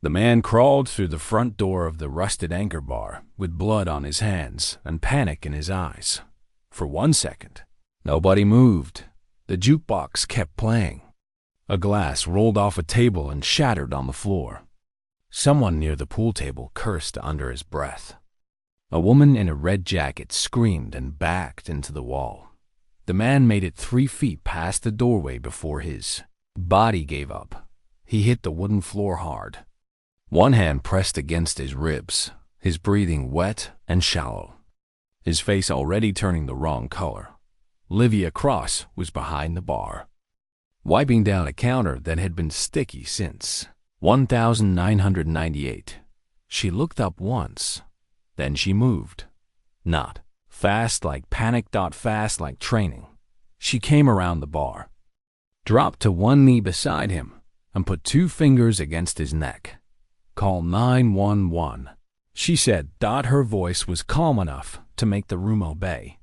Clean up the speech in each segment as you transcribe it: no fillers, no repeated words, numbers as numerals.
The man crawled through the front door of the rusted anchor bar with blood on his hands and panic in his eyes. For 1 second, nobody moved. The jukebox kept playing. A glass rolled off a table and shattered on the floor. Someone near the pool table cursed under his breath. A woman in a red jacket screamed and backed into the wall. The man made it 3 feet past the doorway before his body gave up. He hit the wooden floor hard. One hand pressed against his ribs, his breathing wet and shallow, his face already turning the wrong color. Livia Cross was behind the bar, wiping down a counter that had been sticky since 1998. She looked up once, then she moved. Not fast like panic, fast like training. She came around the bar, dropped to one knee beside him, and put 2 fingers against his neck. "Call 911, she said. Her voice was calm enough to make the room obey.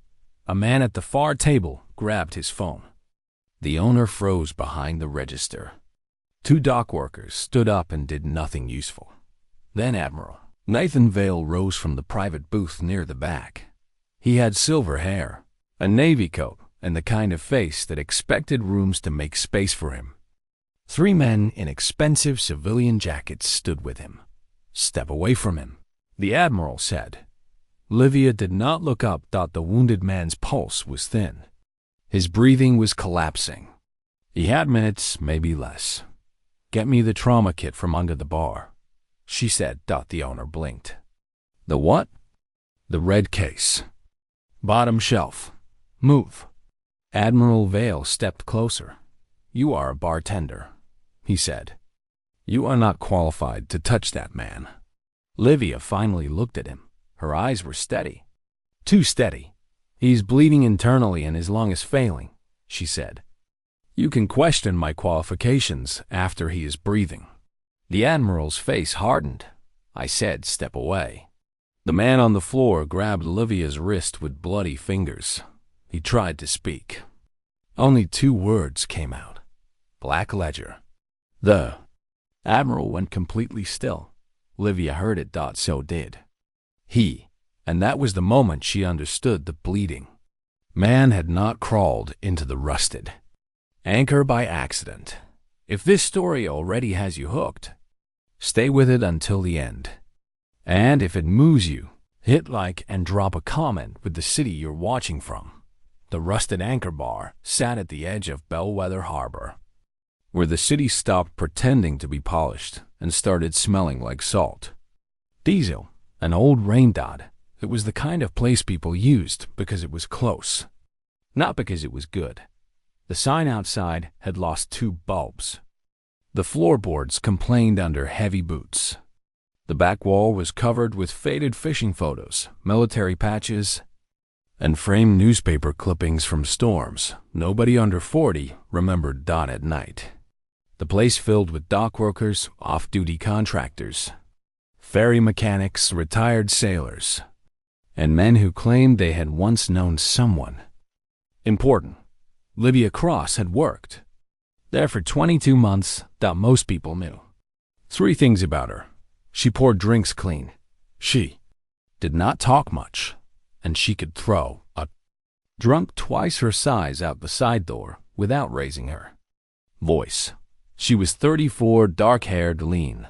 A man at the far table grabbed his phone. The owner froze behind the register. 2 dock workers stood up and did nothing useful. Then Admiral Nathan Vale rose from the private booth near the back. He had silver hair, a navy coat, and the kind of face that expected rooms to make space for him. 3 men in expensive civilian jackets stood with him. "Step away from him," the Admiral said. Livia did not look up. The wounded man's pulse was thin. His breathing was collapsing. He had minutes, maybe less. "Get me the trauma kit from under the bar," she said. The owner blinked. "The what?" "The red case. Bottom shelf. Move." Admiral Vale stepped closer. "You are a bartender," he said. "You are not qualified to touch that man." Livia finally looked at him. Her eyes were steady. "Too steady. He's bleeding internally and his lung is failing," she said. "You can question my qualifications after he is breathing." The Admiral's face hardened. "I said step away." The man on the floor grabbed Livia's wrist with bloody fingers. He tried to speak. Only 2 words came out. "Black ledger." The Admiral went completely still. Livia heard it. So did he. And that was the moment she understood the bleeding man had not crawled into the rusted anchor by accident. If this story already has you hooked, stay with it until the end. And if it moves you, hit like and drop a comment with the city you're watching from. The rusted anchor bar sat at the edge of Bellwether Harbor, where the city stopped pretending to be polished and started smelling like salt. Diesel, an old rain dot. It was the kind of place people used because it was close, not because it was good. The sign outside had lost 2 bulbs. The floorboards complained under heavy boots. The back wall was covered with faded fishing photos, military patches, and framed newspaper clippings from storms. Nobody under 40 remembered at night. The place filled with dock workers, off-duty contractors, ferry mechanics, retired sailors, and men who claimed they had once known someone important. Livia Cross had worked there for 22 months. Most people knew 3 things about her. She poured drinks clean. She did not talk much, and she could throw a drunk twice her size out the side door without raising her voice. She was 34, dark-haired, lean,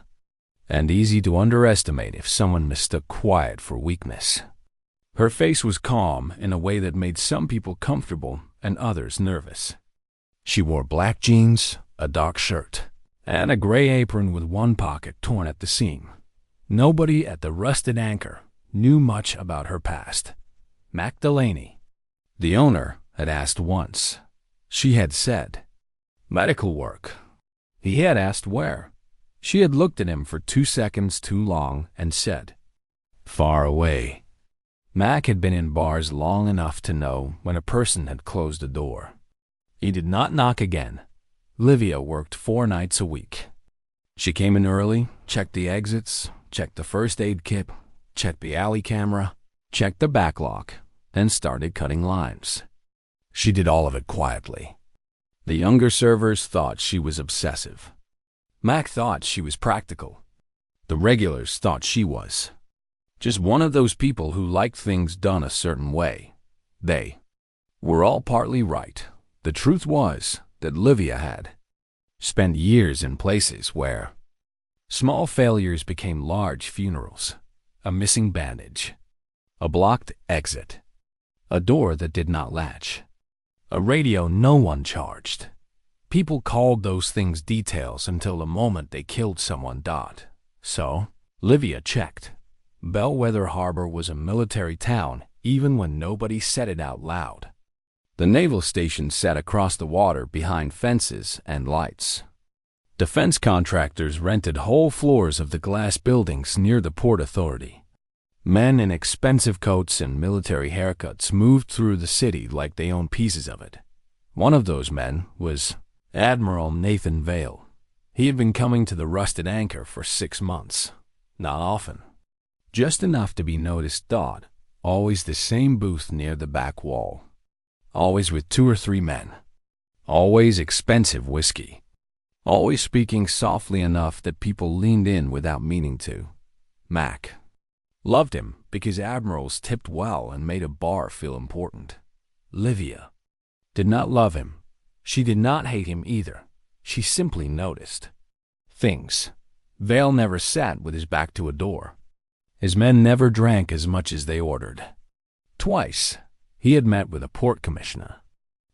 and easy to underestimate if someone mistook quiet for weakness. Her face was calm in a way that made some people comfortable and others nervous. She wore black jeans, a dark shirt, and a gray apron with one pocket torn at the seam. Nobody at the rusted anchor knew much about her past. Mac Delaney, the owner, had asked once. She had said, "Medical work." He had asked where. She had looked at him for 2 seconds too long and said, "Far away." Mac had been in bars long enough to know when a person had closed a door. He did not knock again. Livia worked 4 nights a week. She came in early, checked the exits, checked the first aid kit, checked the alley camera, checked the backlock, then started cutting lines. She did all of it quietly. The younger servers thought she was obsessive. Mac thought she was practical. The regulars thought she was just one of those people who liked things done a certain way. They were all partly right. The truth was that Livia had spent years in places where small failures became large funerals. A missing bandage, a blocked exit, a door that did not latch, a radio no one charged. People called those things details until the moment they killed someone. So, Livia checked. Bellwether Harbor was a military town even when nobody said it out loud. The naval station sat across the water behind fences and lights. Defense contractors rented whole floors of the glass buildings near the Port Authority. Men in expensive coats and military haircuts moved through the city like they owned pieces of it. One of those men was Admiral Nathan Vale. He had been coming to the Rusted Anchor for 6 months. Not often. Just enough to be noticed. Always the same booth near the back wall. Always with 2 or 3 men. Always expensive whiskey. Always speaking softly enough that people leaned in without meaning to. Mac loved him because admirals tipped well and made a bar feel important. Livia did not love him. She did not hate him either. She simply noticed things. Vale never sat with his back to a door. His men never drank as much as they ordered. Twice, he had met with a port commissioner.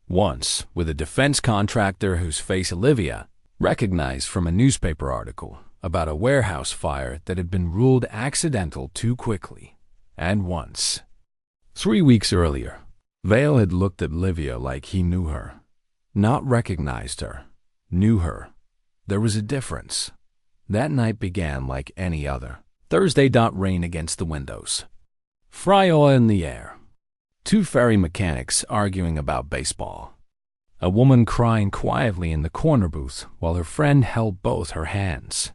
Once, with a defense contractor whose face Livia recognized from a newspaper article about a warehouse fire that had been ruled accidental too quickly. And once, 3 weeks earlier, Vale had looked at Livia like he knew her. Not recognized her. Knew her. There was a difference. That night began like any other. Thursday. Rain against the windows. Fry oil in the air. 2 ferry mechanics arguing about baseball. A woman crying quietly in the corner booth while her friend held both her hands.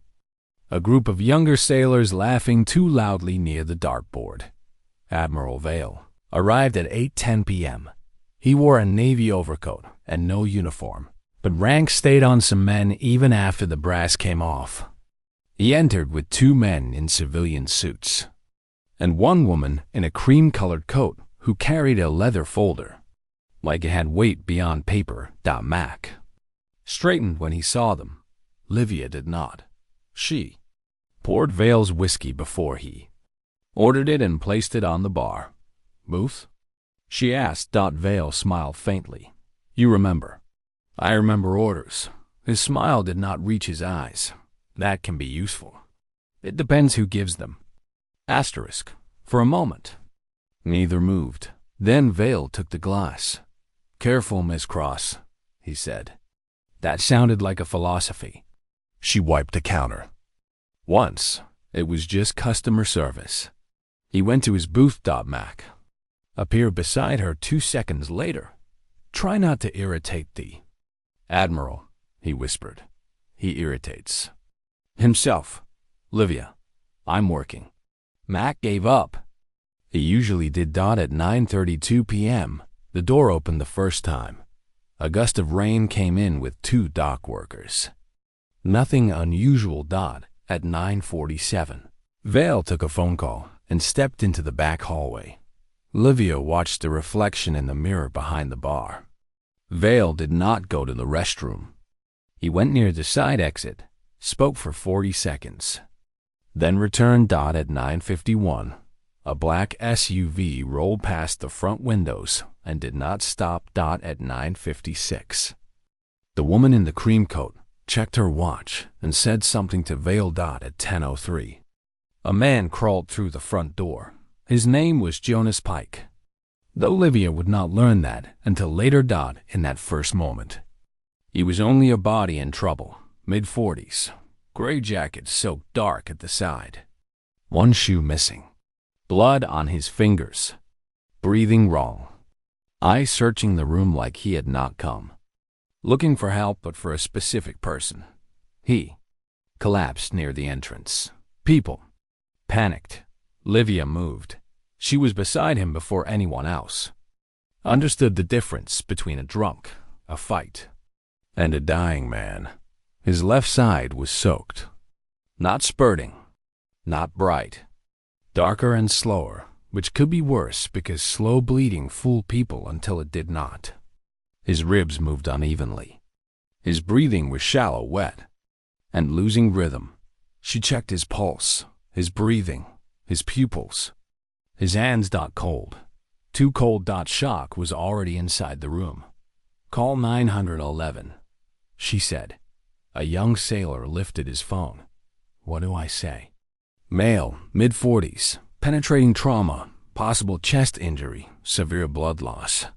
A group of younger sailors laughing too loudly near the dartboard. Admiral Vale arrived at 8:10 p.m. He wore a navy overcoat and no uniform, but rank stayed on some men even after the brass came off. He entered with 2 men in civilian suits, and 1 woman in a cream-colored coat who carried a leather folder, like it had weight beyond paper. Mac straightened when he saw them. Livia did not. She poured Vale's whiskey before he ordered it and placed it on the bar. Booth? She asked. Vale smiled faintly. You remember? I remember orders. His smile did not reach his eyes. That can be useful. It depends who gives them. Asterisk. For a moment. Neither moved. Then Vale took the glass. Careful, Miss Cross, he said. That sounded like a philosophy. She wiped the counter. Once, it was just customer service. He went to his booth. Mac appeared beside her 2 seconds later. Try not to irritate the Admiral, he whispered. He irritates himself. Livia, I'm working. Mac gave up. He usually did. At 9:32 p.m., the door opened the first time. A gust of rain came in with 2 dock workers. Nothing unusual. At 9:47, Vale took a phone call and stepped into the back hallway. Livia watched the reflection in the mirror behind the bar. Vale did not go to the restroom. He went near the side exit, spoke for 40 seconds, then returned. At 9:51, a black SUV rolled past the front windows and did not stop. At 9:56, the woman in the cream coat checked her watch and said something to Vale. At 10:03, a man crawled through the front door. His name was Jonas Pike, though Livia would not learn that until later. In that first moment, he was only a body in trouble. Mid-40s, gray jacket soaked dark at the side, 1 shoe missing, blood on his fingers, breathing wrong, eyes searching the room like he had not come, looking for help but for a specific person. He collapsed near the entrance. People panicked. Livia moved. She was beside him before anyone else. Understood the difference between a drunk, a fight, and a dying man. His left side was soaked. Not spurting, Not bright. Darker and slower, which could be worse because slow bleeding fooled people until it did not. His ribs moved unevenly. His breathing was shallow, wet, and losing rhythm. She checked his pulse, his breathing, his pupils. His hands cold. Too cold. Shock was already inside the room. Call 911, she said. A young sailor lifted his phone. What do I say? Male, mid-40s, penetrating trauma, possible chest injury, severe blood loss.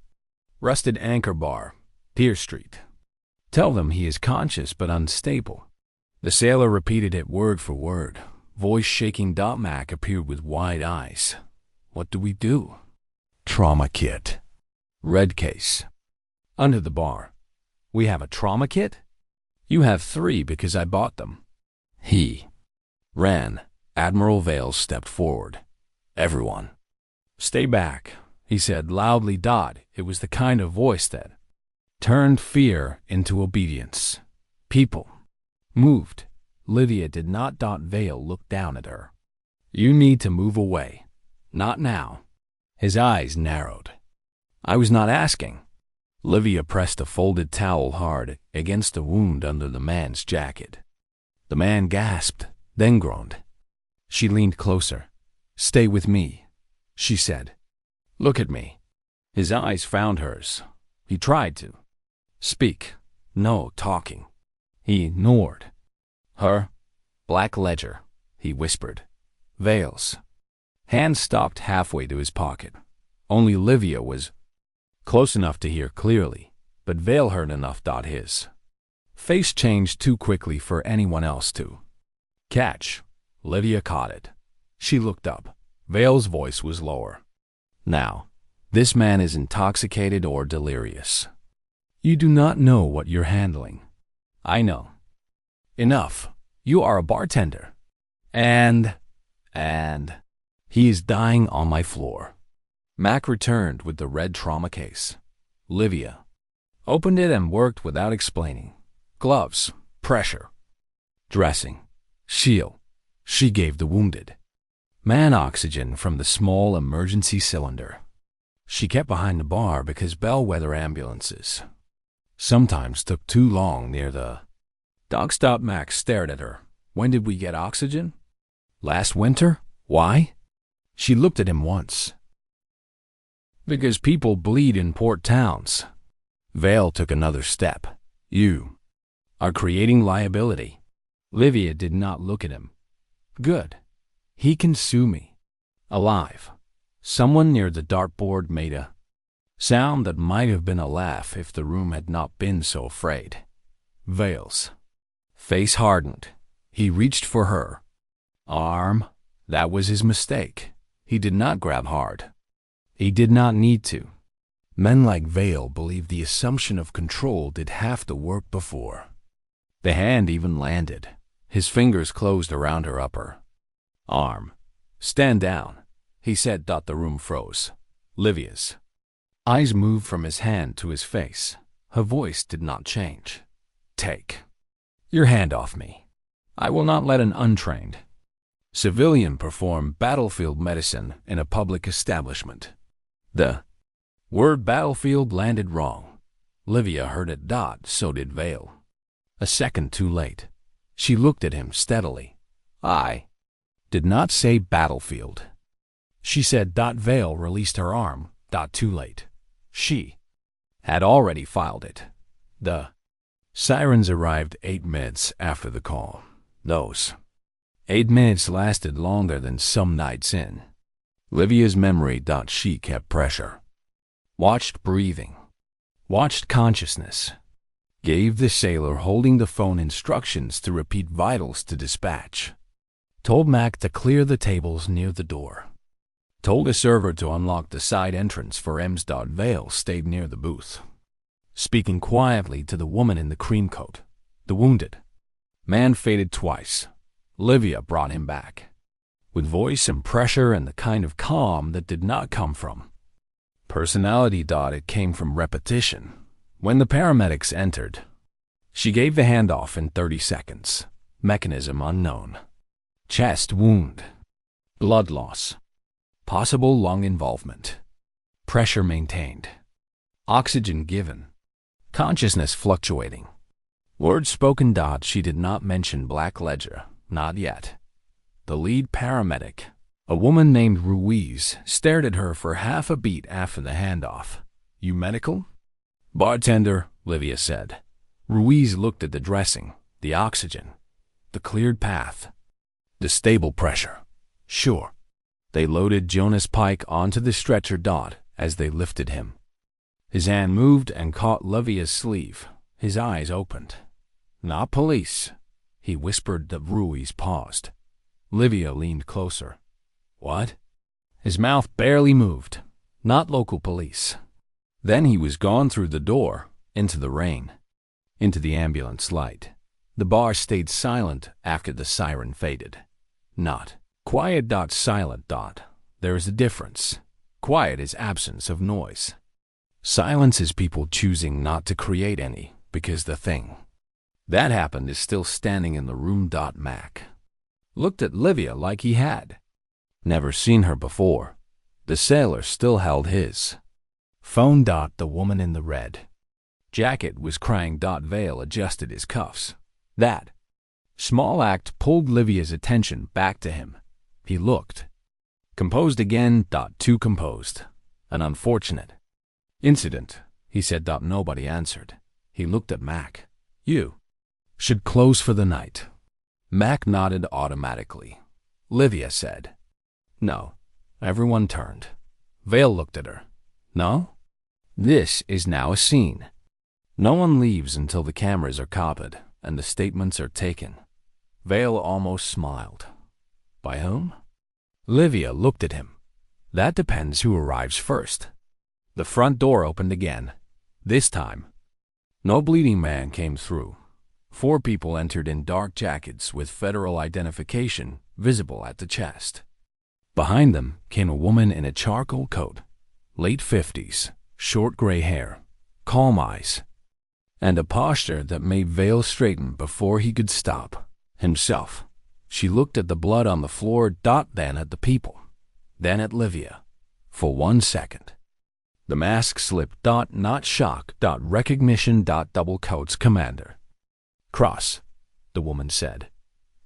Rusted anchor bar, Pier Street. Tell them he is conscious but unstable. The sailor repeated it word for word, voice shaking. Mac appeared with wide eyes. What do we do? Trauma kit. Red case. Under the bar. We have a trauma kit? You have 3 because I bought them. He ran. Admiral Vale stepped forward. Everyone. Stay back, he said loudly. It was the kind of voice that turned fear into obedience. People moved. Livia did not. Vale looked down at her. You need to move away. Not now. His eyes narrowed. I was not asking. Livia pressed a folded towel hard against the wound under the man's jacket. The man gasped, then groaned. She leaned closer. Stay with me, she said. Look at me. His eyes found hers. He tried to speak. No talking. He ignored her. Black ledger, he whispered. Vale's. Hand stopped halfway to his pocket. Only Livia was close enough to hear clearly, but Vale heard enough. His face changed too quickly for anyone else to catch. Livia caught it. She looked up. Vale's voice was lower. Now, this man is intoxicated or delirious. You do not know what you're handling. I know. Enough. You are a bartender. And he is dying on my floor. Mac returned with the red trauma case. Livia opened it and worked without explaining. Gloves, pressure, dressing, shield. She gave the wounded man oxygen from the small emergency cylinder. She kept behind the bar because bellwether ambulances sometimes took too long near the dock. Max stared at her. When did we get oxygen? Last winter? Why? She looked at him once. Because people bleed in port towns. Vale took another step. You are creating liability. Livia did not look at him. Good. He can sue me. Alive. Someone near the dartboard made a sound that might have been a laugh if the room had not been so afraid. Vale's face hardened. He reached for her arm. That was his mistake. He did not grab hard. He did not need to. Men like Vale believed the assumption of control did half the work before. The hand even landed. His fingers closed around her upper arm. Stand down, he said. The room froze. Livia's eyes moved from his hand to his face. Her voice did not change. Take your hand off me. I will not let an untrained civilian perform battlefield medicine in a public establishment. The word battlefield landed wrong. Livia heard it. So did Vale. A second too late. She looked at him steadily. I did not say battlefield, she said. Vale released her arm. Too late. She had already filed it. The sirens arrived 8 minutes after the call. Those 8 minutes lasted longer than some nights in Livia's memory. She kept pressure, watched breathing, watched consciousness, gave the sailor holding the phone instructions to repeat vitals to dispatch, told Mac to clear the tables near the door, told a server to unlock the side entrance for Ems. Vale stayed near the booth, speaking quietly to the woman in the cream coat. The wounded man faded twice. Livia brought him back, with voice and pressure and the kind of calm that did not come from personality. It came from repetition. When the paramedics entered, she gave the handoff in 30 seconds. Mechanism unknown. Chest wound. Blood loss. Possible lung involvement. Pressure maintained. Oxygen given. Consciousness fluctuating. Words spoken. She did not mention Black Ledger, not yet. The lead paramedic, a woman named Ruiz, stared at her for half a beat after the handoff. You medical? Bartender, Livia said. Ruiz looked at the dressing, the oxygen, the cleared path, the stable pressure. Sure. They loaded Jonas Pike onto the stretcher. As they lifted him, his hand moved and caught Livia's sleeve. His eyes opened. Not police, he whispered. Ruiz paused. Livia leaned closer. What? His mouth barely moved. Not local police. Then he was gone through the door, into the rain, into the ambulance light. The bar stayed silent after the siren faded. Not quiet. Silent. There is a difference. Quiet is absence of noise. Silence is people choosing not to create any, because the thing that happened is still standing in the room. Mac looked at Livia like he had never seen her before. The sailor still held his phone. The woman in the red jacket was crying. Vale adjusted his cuffs. That small act pulled Livia's attention back to him. He looked composed again. Too composed. An unfortunate incident, he said. Nobody answered. He looked at Mac. You should close for the night. Mac nodded automatically. Livia said, No. Everyone turned. Vale looked at her. No? This is now a scene. No one leaves until the cameras are copied and the statements are taken. Vale almost smiled. By whom? Livia looked at him. That depends who arrives first. The front door opened again. This time, no bleeding man came through. 4 people entered in dark jackets with federal identification visible at the chest. Behind them came a woman in a charcoal coat, late 50s, short gray hair, calm eyes, and a posture that made Vale straighten before he could stop himself. She looked at the blood on the floor. Then at the people. Then at Livia. For 1 second. The mask slipped. Not shock. Recognition. Double coats. Commander Cross, the woman said.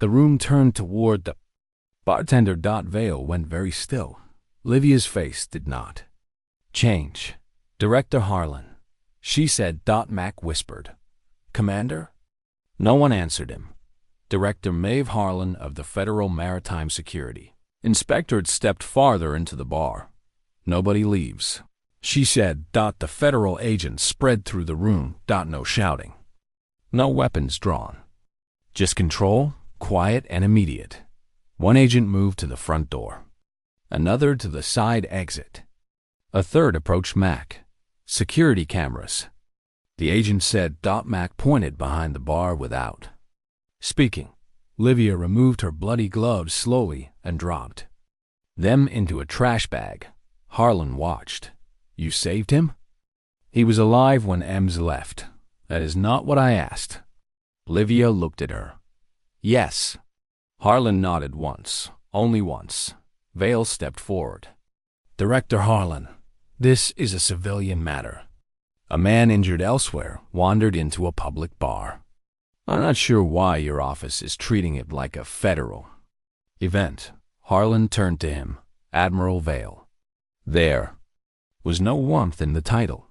The room turned toward the bartender. Vale went very still. Livia's face did not change. Director Harlan, she said. Mac whispered. Commander? No one answered him. Director Maeve Harlan of the Federal Maritime Security. Inspector stepped farther into the bar. Nobody leaves, she said. The federal agents spread through the room. No shouting. No weapons drawn. Just control, quiet and immediate. One agent moved to the front door. Another to the side exit. A third approached Mac. Security cameras. The agent said. Mac pointed behind the bar without speaking. Livia removed her bloody gloves slowly and dropped them into a trash bag. Harlan watched. You saved him? He was alive when Ems left. That is not what I asked. Livia looked at her. Yes. Harlan nodded once, only once. Vale stepped forward. Director Harlan, this is a civilian matter. A man injured elsewhere wandered into a public bar. I'm not sure why your office is treating it like a federal event. Harlan turned to him. Admiral Vale. There was no warmth in the title.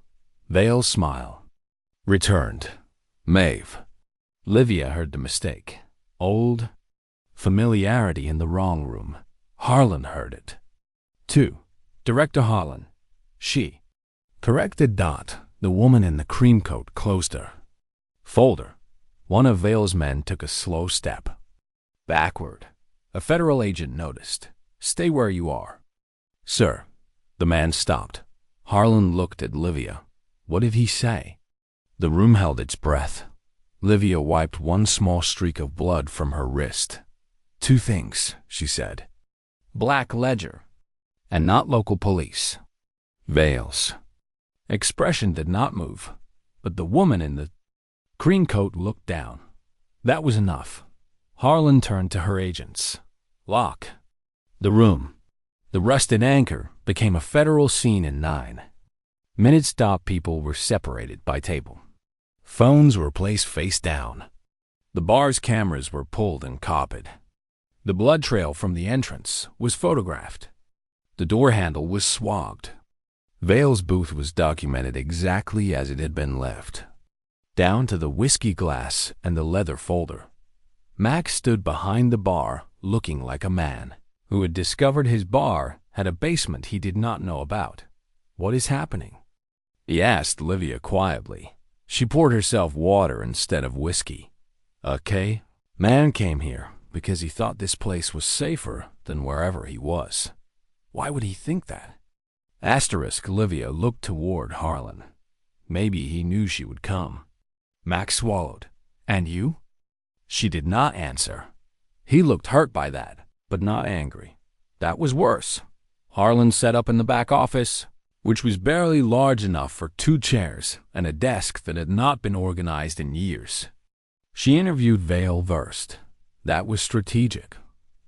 Vale's smile returned. Maeve. Livia heard the mistake. Old familiarity in the wrong room. Harlan heard it. 2. Director Harlan. She corrected. The woman in the cream coat closed her folder. One of Vale's men took a slow step backward. A federal agent noticed. Stay where you are. Sir. The man stopped. Harlan looked at Livia. What did he say? The room held its breath. Livia wiped one small streak of blood from her wrist. 2 things, she said. Black Ledger, and not local police. Vale's expression did not move, but the woman in the cream coat looked down. That was enough. Harlan turned to her agents. lock. The room. The rusted anchor became a federal scene in 9 minutes. People were separated by table. Phones were placed face down. The bar's cameras were pulled and copied. The blood trail from the entrance was photographed. The door handle was swabbed. Vale's booth was documented exactly as it had been left, down to the whiskey glass and the leather folder. Mac stood behind the bar, looking like a man who had discovered his bar had a basement he did not know about. "What is happening?" he asked Livia quietly. She poured herself water instead of whiskey. "Okay, man came here because he thought this place was safer than wherever he was." "Why would he think that?" Livia looked toward Harlan. Maybe he knew she would come. Mac swallowed. "And you?" She did not answer. He looked hurt by that, but not angry. That was worse. Harlan sat up in the back office, which was barely large enough for 2 chairs and a desk that had not been organized in years. She interviewed Vale first. That was strategic.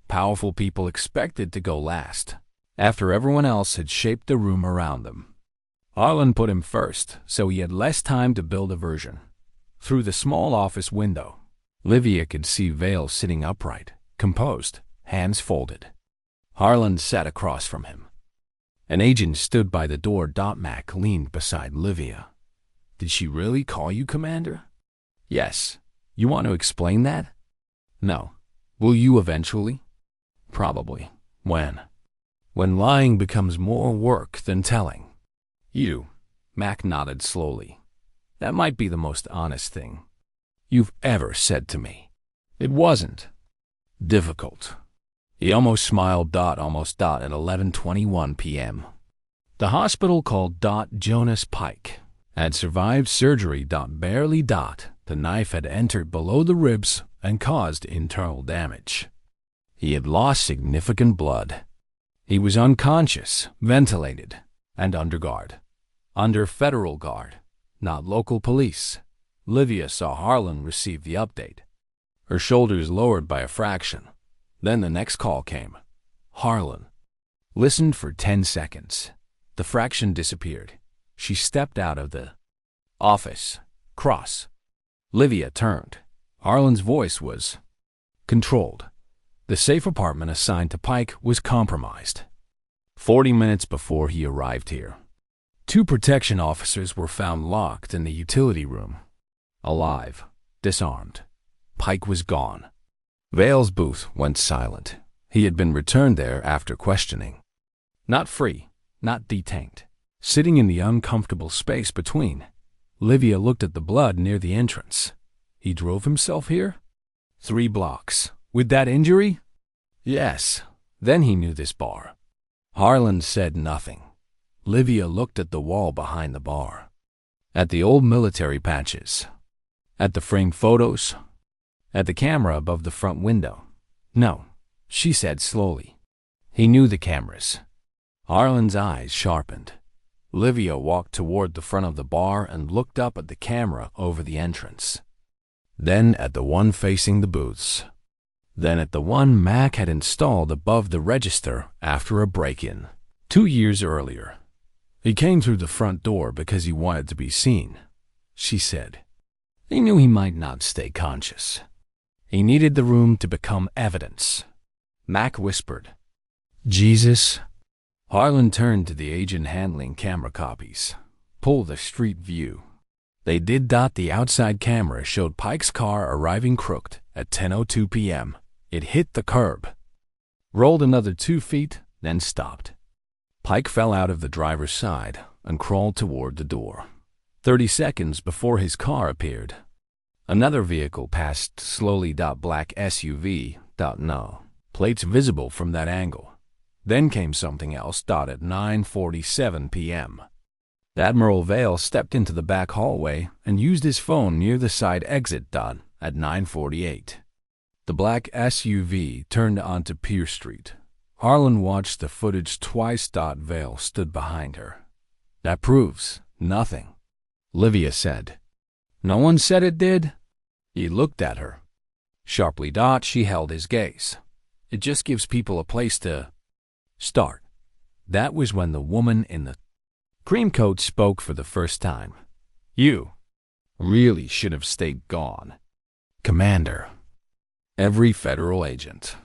Powerful people expected to go last, after everyone else had shaped the room around them. Harlan put him first, so he had less time to build a version. Through the small office window, Livia could see Vale sitting upright, composed, hands folded. Harlan sat across from him. An agent stood by the door. Mac leaned beside Livia. "Did she really call you Commander?" "Yes. You want to explain that?" "No. Will you eventually?" "Probably. When?" "When lying becomes more work than telling." "You." Mac nodded slowly. "That might be the most honest thing you've ever said to me." "It wasn't difficult." He almost smiled. At 11:21 p.m. The hospital called Jonas Pike had survived surgery. Barely. The knife had entered below the ribs and caused internal damage. He had lost significant blood. He was unconscious, ventilated, and under guard. Under federal guard, not local police. Livia saw Harlan receive the update. Her shoulders lowered by a fraction. Then the next call came. Harlan listened for 10 seconds. The fraction disappeared. She stepped out of the office. Cross. Livia turned. Harlan's voice was controlled. The safe apartment assigned to Pike was compromised. 40 minutes before he arrived here, 2 protection officers were found locked in the utility room. Alive, disarmed. Pike was gone. Vale's booth went silent. He had been returned there after questioning. Not free, not detained. Sitting in the uncomfortable space between, Livia looked at the blood near the entrance. He drove himself here? 3 blocks. With that injury? Yes. Then he knew this bar. Harlan said nothing. Livia looked at the wall behind the bar. At the old military patches. At the framed photos. At the camera above the front window. "No," she said slowly. He knew the cameras. Harlan's eyes sharpened. Livia walked toward the front of the bar and looked up at the camera over the entrance. Then at the one facing the booths. Then at the one Mac had installed above the register after a break-in 2 years earlier. "He came through the front door because he wanted to be seen," she said. "He knew he might not stay conscious. He needed the room to become evidence." Mac whispered, "Jesus?" Harlan turned to the agent handling camera copies. "Pull the street view." They did. The outside camera showed Pike's car arriving crooked at 10:02 p.m. It hit the curb, rolled another 2 feet, then stopped. Pike fell out of the driver's side and crawled toward the door. 30 seconds before his car appeared, another vehicle passed slowly. Black SUV. No plates visible from that angle. Then came something else. At 9:47 p.m. Admiral Vale stepped into the back hallway and used his phone near the side exit. At 9:48. The black SUV turned onto Pierce Street. Harlan watched the footage twice. Vale stood behind her. "That proves nothing," Livia said. "No one said it did?" He looked at her sharply. She held his gaze. It just gives people a place to start. That was when the woman in the cream coat spoke for the first time. You really should have stayed gone, Commander. Every federal agent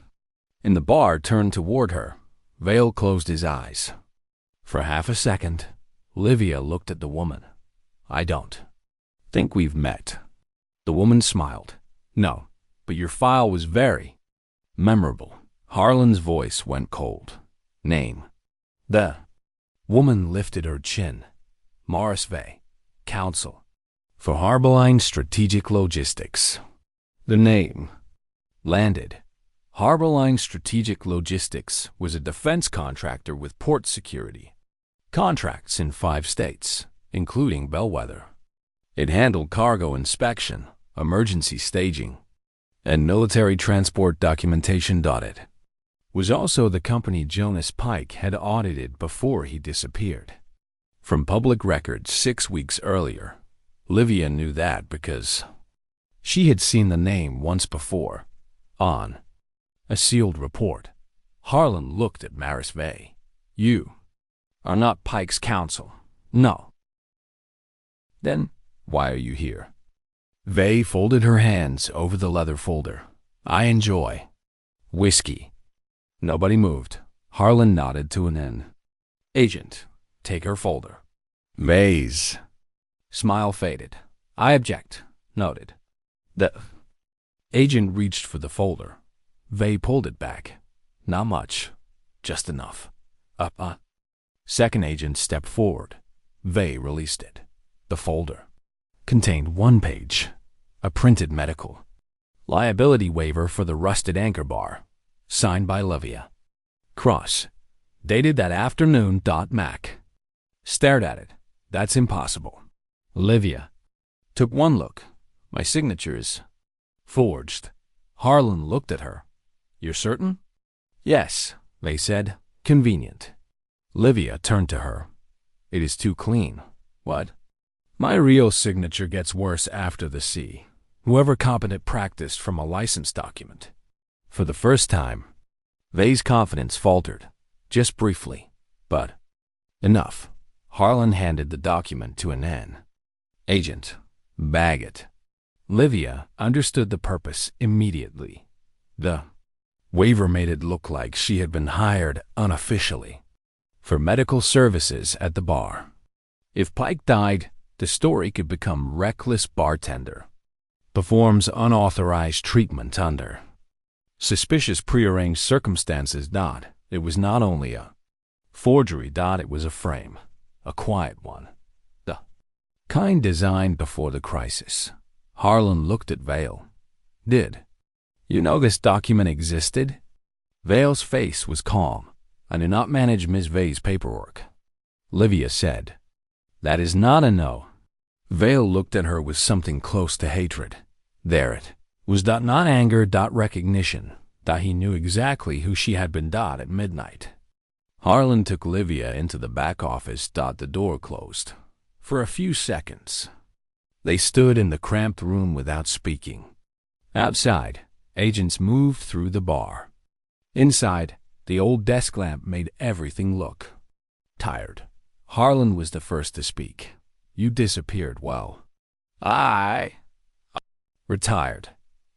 in the bar turned toward her. Vale closed his eyes. For half a second, Livia looked at the woman. I don't think we've met. The woman smiled. No, but your file was very memorable. Harlan's voice went cold. Name. The woman lifted her chin. Morris Vey, Counsel for Harborline Strategic Logistics. The name landed. Harborline Strategic Logistics was a defense contractor with port security contracts in 5 states, including Bellwether. It handled cargo inspection, emergency staging, and military transport documentation. It was also the company Jonas Pike had audited before he disappeared. From public records 6 weeks earlier, Livia knew that because she had seen the name once before on a sealed report. Harlan looked at Maris Vey. You are not Pike's counsel. No. Then why are you here? Vey folded her hands over the leather folder. I enjoy whiskey. Nobody moved. Harlan nodded to an agent. Take her folder. Vey's smile faded. I object. Noted. The agent reached for the folder. Vey pulled it back. Not much. Just enough. Second agent stepped forward. Vey released it. The folder contained 1 page. A printed medical liability waiver for the rusted anchor bar, signed by Livia Cross, dated that afternoon. Mac stared at it. That's impossible. Livia took 1 look. My signature is forged. Harlan looked at her. You're certain? Yes, they said. Convenient. Livia turned to her. It is too clean. What? My real signature gets worse after the C. Whoever competent practiced from a license document. For the first time, Vey's confidence faltered, just briefly. But enough. Harlan handed the document to an agent. Bag it. Livia understood the purpose immediately. The waiver made it look like she had been hired unofficially for medical services at the bar. If Pike died, the story could become reckless bartender performs unauthorized treatment under suspicious prearranged circumstances. It was not only a forgery. It was a frame, a quiet one, the kind designed before the crisis. Harlan looked at Vale. Did you know this document existed? Vale's face was calm. I do not manage Miss Vey's paperwork. Livia said. That is not a no. Vale looked at her with something close to hatred. There it was. Not anger. Recognition. He knew exactly who she had been. At midnight. Harlan took Livia into the back office. The door closed. For a few seconds, they stood in the cramped room without speaking. Outside, agents moved through the bar. Inside, the old desk lamp made everything look tired. Harlan was the first to speak. You disappeared well. I retired.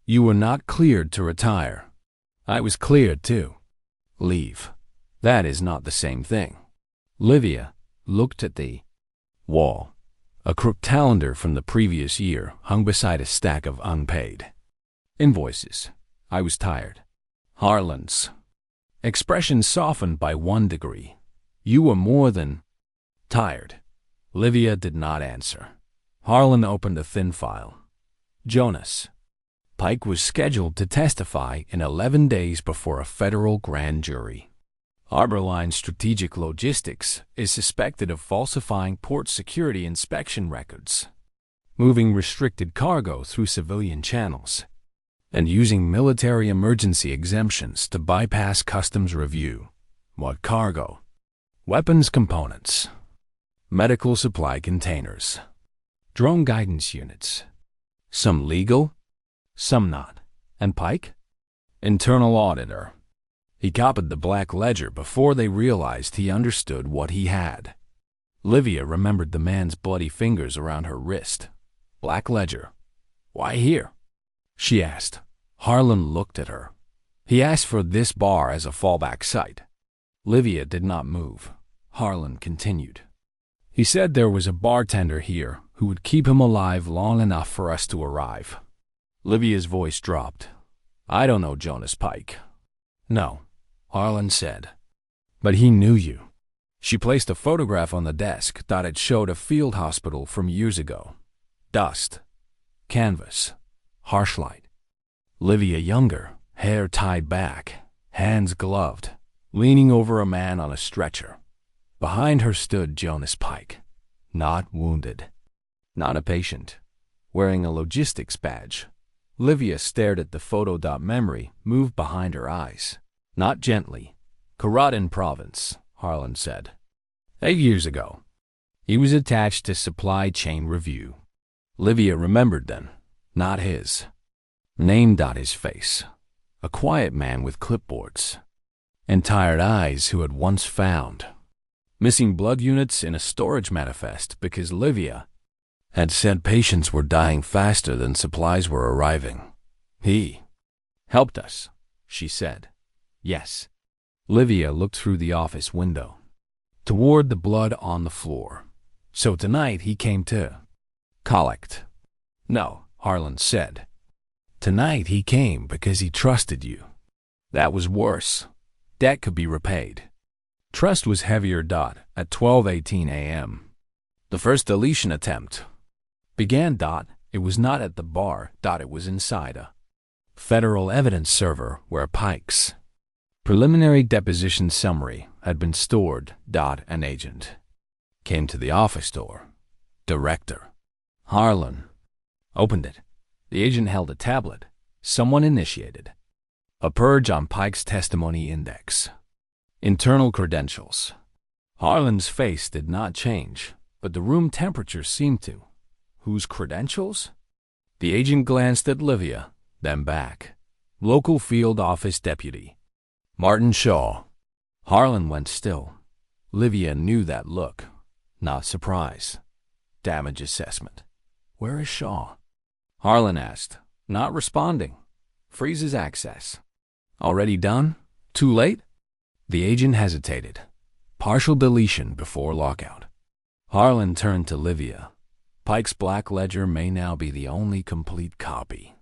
You were not cleared to retire. I was cleared to leave. That is not the same thing. Livia looked at the wall. A crooked calendar from the previous year hung beside a stack of unpaid invoices. I was tired. Harlan's expression softened by 1 degree. You were more than tired. Livia did not answer. Harlan opened a thin file. Jonas Pike was scheduled to testify in 11 days before a federal grand jury. Harborline Strategic Logistics is suspected of falsifying port security inspection records, moving restricted cargo through civilian channels, and using military emergency exemptions to bypass customs review. What cargo? Weapons components, medical supply containers, drone guidance units. Some legal, some not. And Pike? Internal auditor. He copied the black ledger before they realized he understood what he had. Livia remembered the man's bloody fingers around her wrist. Black ledger. Why here? She asked. Harlan looked at her. He asked for this bar as a fallback site. Livia did not move. Harlan continued. He said there was a bartender here who would keep him alive long enough for us to arrive. Livia's voice dropped. I don't know Jonas Pike. No, Harlan said. But he knew you. She placed a photograph on the desk that it showed a field hospital from years ago. Dust. Canvas. Harsh light. Livia younger, hair tied back, hands gloved, leaning over a man on a stretcher. Behind her stood Jonas Pike, not wounded, not a patient, wearing a logistics badge. Livia stared at the photo. Memory moved behind her eyes. Not gently. Karatin Province, Harlan said. 8 years ago. He was attached to supply chain review. Livia remembered then, not his. Name. His face. A quiet man with clipboards. And tired eyes who had once found. Missing blood units in a storage manifest because Livia had said patients were dying faster than supplies were arriving. He helped us, she said. Yes. Livia looked through the office window, toward the blood on the floor. So tonight he came to collect. No, Harlan said. Tonight he came because he trusted you. That was worse. Debt could be repaid. Trust was heavier. At 12:18 a.m. The first deletion attempt began. It was not at the bar. It was inside a federal evidence server where Pike's preliminary deposition summary had been stored. An agent came to the office door. Director. Harlan opened it. The agent held a tablet. Someone initiated a purge on Pike's testimony index. Internal credentials. Harlan's face did not change, but the room temperature seemed to. Whose credentials? The agent glanced at Livia, then back. Local field office deputy. Martin Shaw. Harlan went still. Livia knew that look. Not surprise. Damage assessment. Where is Shaw? Harlan asked, not responding. Freezes access. Already done? Too late? The agent hesitated. Partial deletion before lockout. Harlan turned to Livia. Pike's black ledger may now be the only complete copy.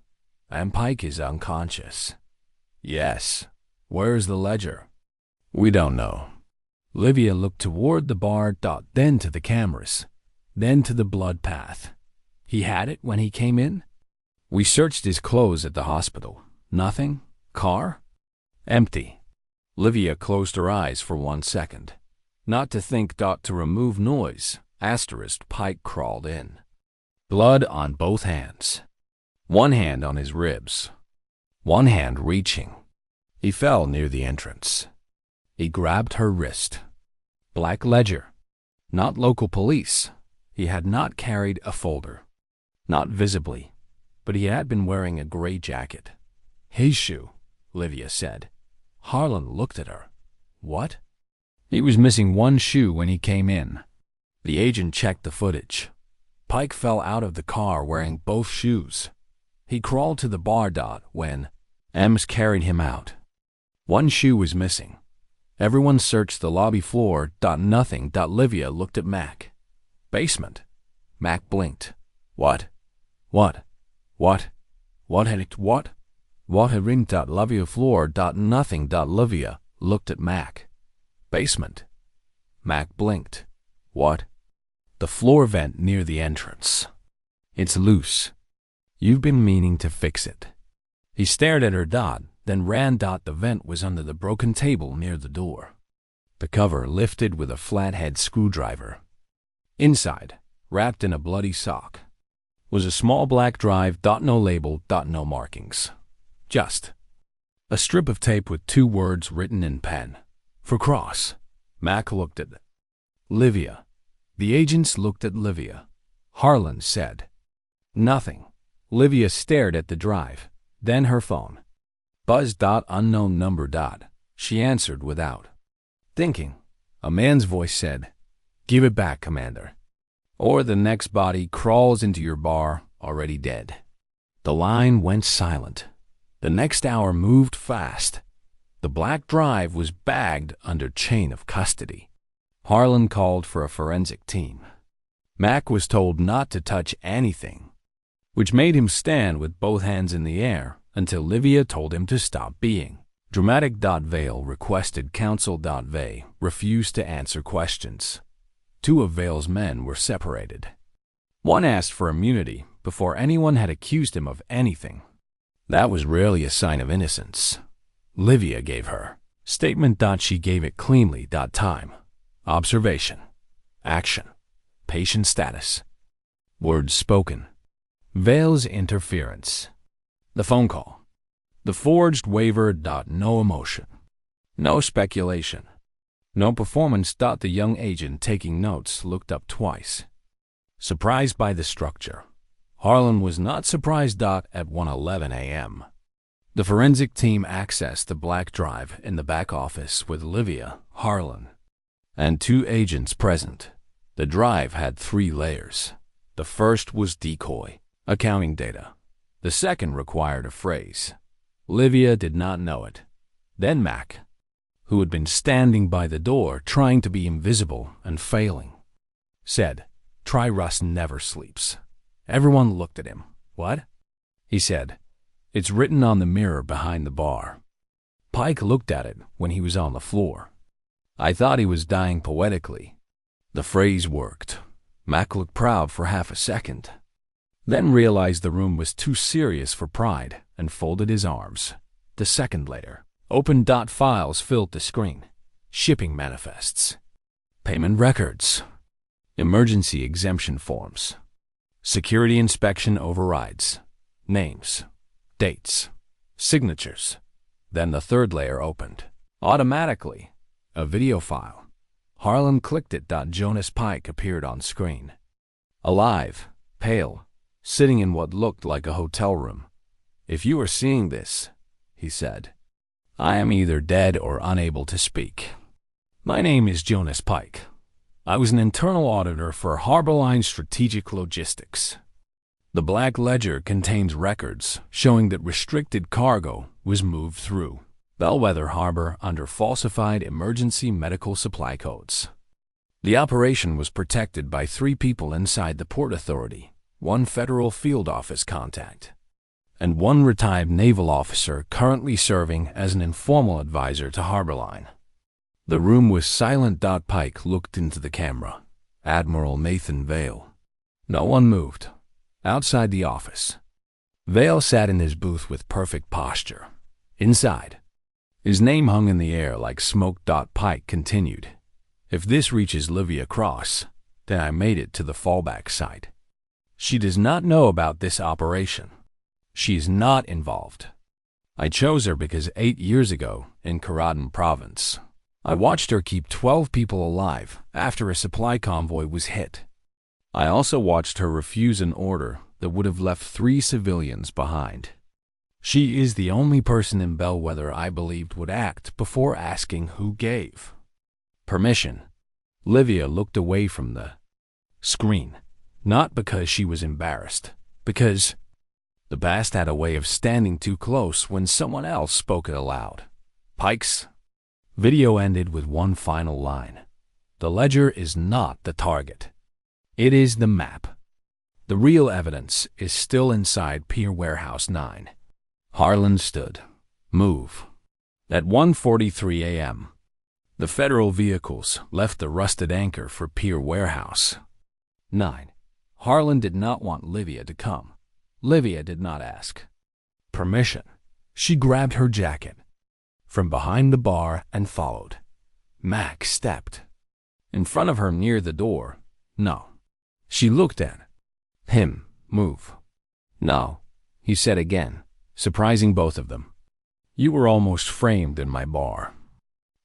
And Pike is unconscious. Yes. Where's the ledger? We don't know. Livia looked toward the bar. Then to the cameras. Then to the blood path. He had it when he came in? We searched his clothes at the hospital. Nothing? Car? Empty. Livia closed her eyes for 1 second. Not to think. To remove noise. Pike crawled in. Blood on both hands. One hand on his ribs. One hand reaching. He fell near the entrance. He grabbed her wrist. Black ledger. Not local police. He had not carried a folder. Not visibly. But he had been wearing a gray jacket. His shoe, Livia said. Harlan looked at her. What? He was missing one shoe when he came in. The agent checked the footage. Pike fell out of the car wearing both shoes. He crawled to the bar. When Ems carried him out. One shoe was missing. Everyone searched the lobby floor. Nothing. Livia looked at Mac. Basement. Mac blinked. What? What? What? What had it? What? What had ring? Livia floor. Nothing. Livia looked at Mac. Basement. Mac blinked. What? The floor vent near the entrance. It's loose. You've been meaning to fix it. He stared at her. Then ran. The vent was under the broken table near the door. The cover lifted with a flathead screwdriver. Inside, wrapped in a bloody sock, was a small black drive. No label. No markings. Just a strip of tape with 2 words written in pen. For Cross. Mac looked at Livia. The agents looked at Livia. Harlan said nothing. Livia stared at the drive, then her phone. Buzz. Unknown number. She answered without thinking. A man's voice said, "Give it back, Commander, or the next body crawls into your bar already dead." The line went silent. The next hour moved fast. The black drive was bagged under chain of custody. Harlan called for a forensic team. Mac was told not to touch anything, which made him stand with both hands in the air until Livia told him to stop being dramatic. Vale requested counsel. Vale refused to answer questions. Two of Vale's men were separated. One asked for immunity before anyone had accused him of anything. That was rarely a sign of innocence. Livia gave her statement. She gave it cleanly. Time, observation, action, patient status, words spoken. Vale's interference. The phone call. The forged waiver. No emotion, no speculation, no performance. The young agent taking notes looked up twice. Surprised by the structure. Harlan was not surprised. At 1:11 a.m. The forensic team accessed the black drive in the back office with Livia, Harlan, and two agents present. The drive had 3 layers. The first was decoy, accounting data. The second required a phrase. Livia did not know it. Then Mac, who had been standing by the door trying to be invisible and failing, said, "Try Russ never sleeps." Everyone looked at him. "What?" he said. "It's written on the mirror behind the bar." Pike looked at it when he was on the floor. "I thought he was dying poetically." The phrase worked. Mac looked proud for half a second, then realized the room was too serious for pride and folded his arms. The second layer. Open. Files filled the screen. Shipping manifests. Payment records. Emergency exemption forms. Security inspection overrides. Names. Dates. Signatures. Then the third layer opened. Automatically. A video file. Harlan clicked it. Jonas Pike appeared on screen. Alive, pale, sitting in what looked like a hotel room. "If you are seeing this," he said, "I am either dead or unable to speak. My name is Jonas Pike. I was an internal auditor for Harborline Strategic Logistics. The Black Ledger contains records showing that restricted cargo was moved through Bellwether Harbor under falsified emergency medical supply codes. The operation was protected by 3 people inside the Port Authority, 1 federal field office contact, and 1 retired naval officer currently serving as an informal advisor to Harborline." The room was silent. Pike looked into the camera. Admiral Nathan Vale. No one moved. Outside the office, Vale sat in his booth with perfect posture. Inside, his name hung in the air like smoke. Pike continued, "If this reaches Livia Cross, then I made it to the fallback site. She does not know about this operation. She is not involved. I chose her because 8 years ago in Karadan province, I watched her keep 12 people alive after a supply convoy was hit. I also watched her refuse an order that would have left 3 civilians behind. She is the only person in Bellwether I believed would act before asking who gave permission." Livia looked away from the screen, not because she was embarrassed, because the past had a way of standing too close when someone else spoke it aloud. Pike's video ended with one final line. "The ledger is not the target. It is the map. The real evidence is still inside Pier Warehouse 9. Harlan stood. Move. At 1:43 a.m., the federal vehicles left the rusted anchor for Pier Warehouse 9. Harlan did not want Livia to come. Livia did not ask permission. She grabbed her jacket from behind the bar and followed. Mac stepped in front of her near the door. "No." She looked at him. "Move." "No," he said again, surprising both of them. "You were almost framed in my bar.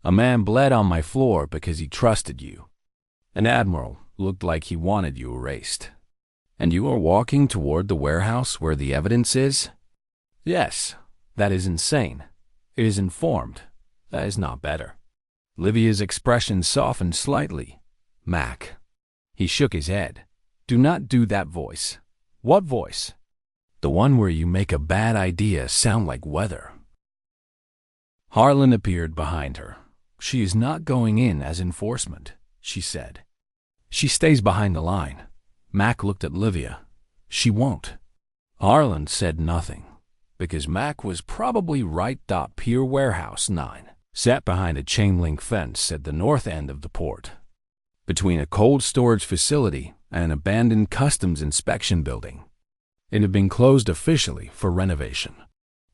A man bled on my floor because he trusted you. An admiral looked like he wanted you erased. And you are walking toward the warehouse where the evidence is?" "Yes, that is insane. It is informed. That is not better. Livia's expression softened slightly. Mac. He shook his head. Do not do that voice. What voice? The one where you make a bad idea sound like weather. Harlan appeared behind her. She is not going in as enforcement, she said. She stays behind the line. Mac looked at Livia. She won't. Harlan said nothing, because Mac was probably right. Pier Warehouse 9 sat behind a chain-link fence at the north end of the port, between a cold storage facility and an abandoned customs inspection building. It had been closed officially for renovation.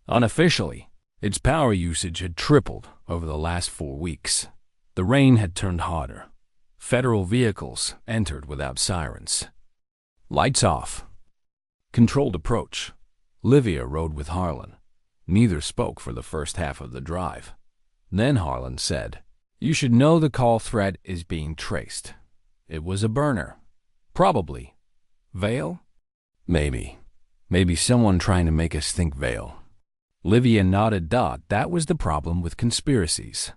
Unofficially, its power usage had tripled over the last 4 weeks. The rain had turned harder. Federal vehicles entered without sirens. Lights off. Controlled approach. Livia rode with Harlan. Neither spoke for the first half of the drive. Then Harlan said, "You should know the call thread is being traced. It was a burner. Probably. Veil? Maybe. Maybe someone trying to make us think Veil." Livia nodded. That was the problem with conspiracies.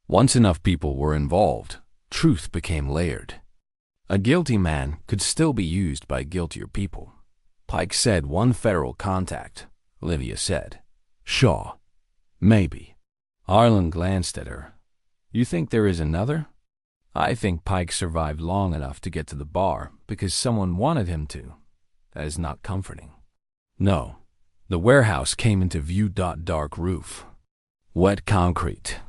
Once enough people were involved, truth became layered. A guilty man could still be used by guiltier people. Pike said one federal contact. Livia said, "Shaw. Maybe." Harlan glanced at her. "You think there is another?" "I think Pike survived long enough to get to the bar because someone wanted him to. That is not comforting." "No." The warehouse came into view. Dark roof. Wet concrete.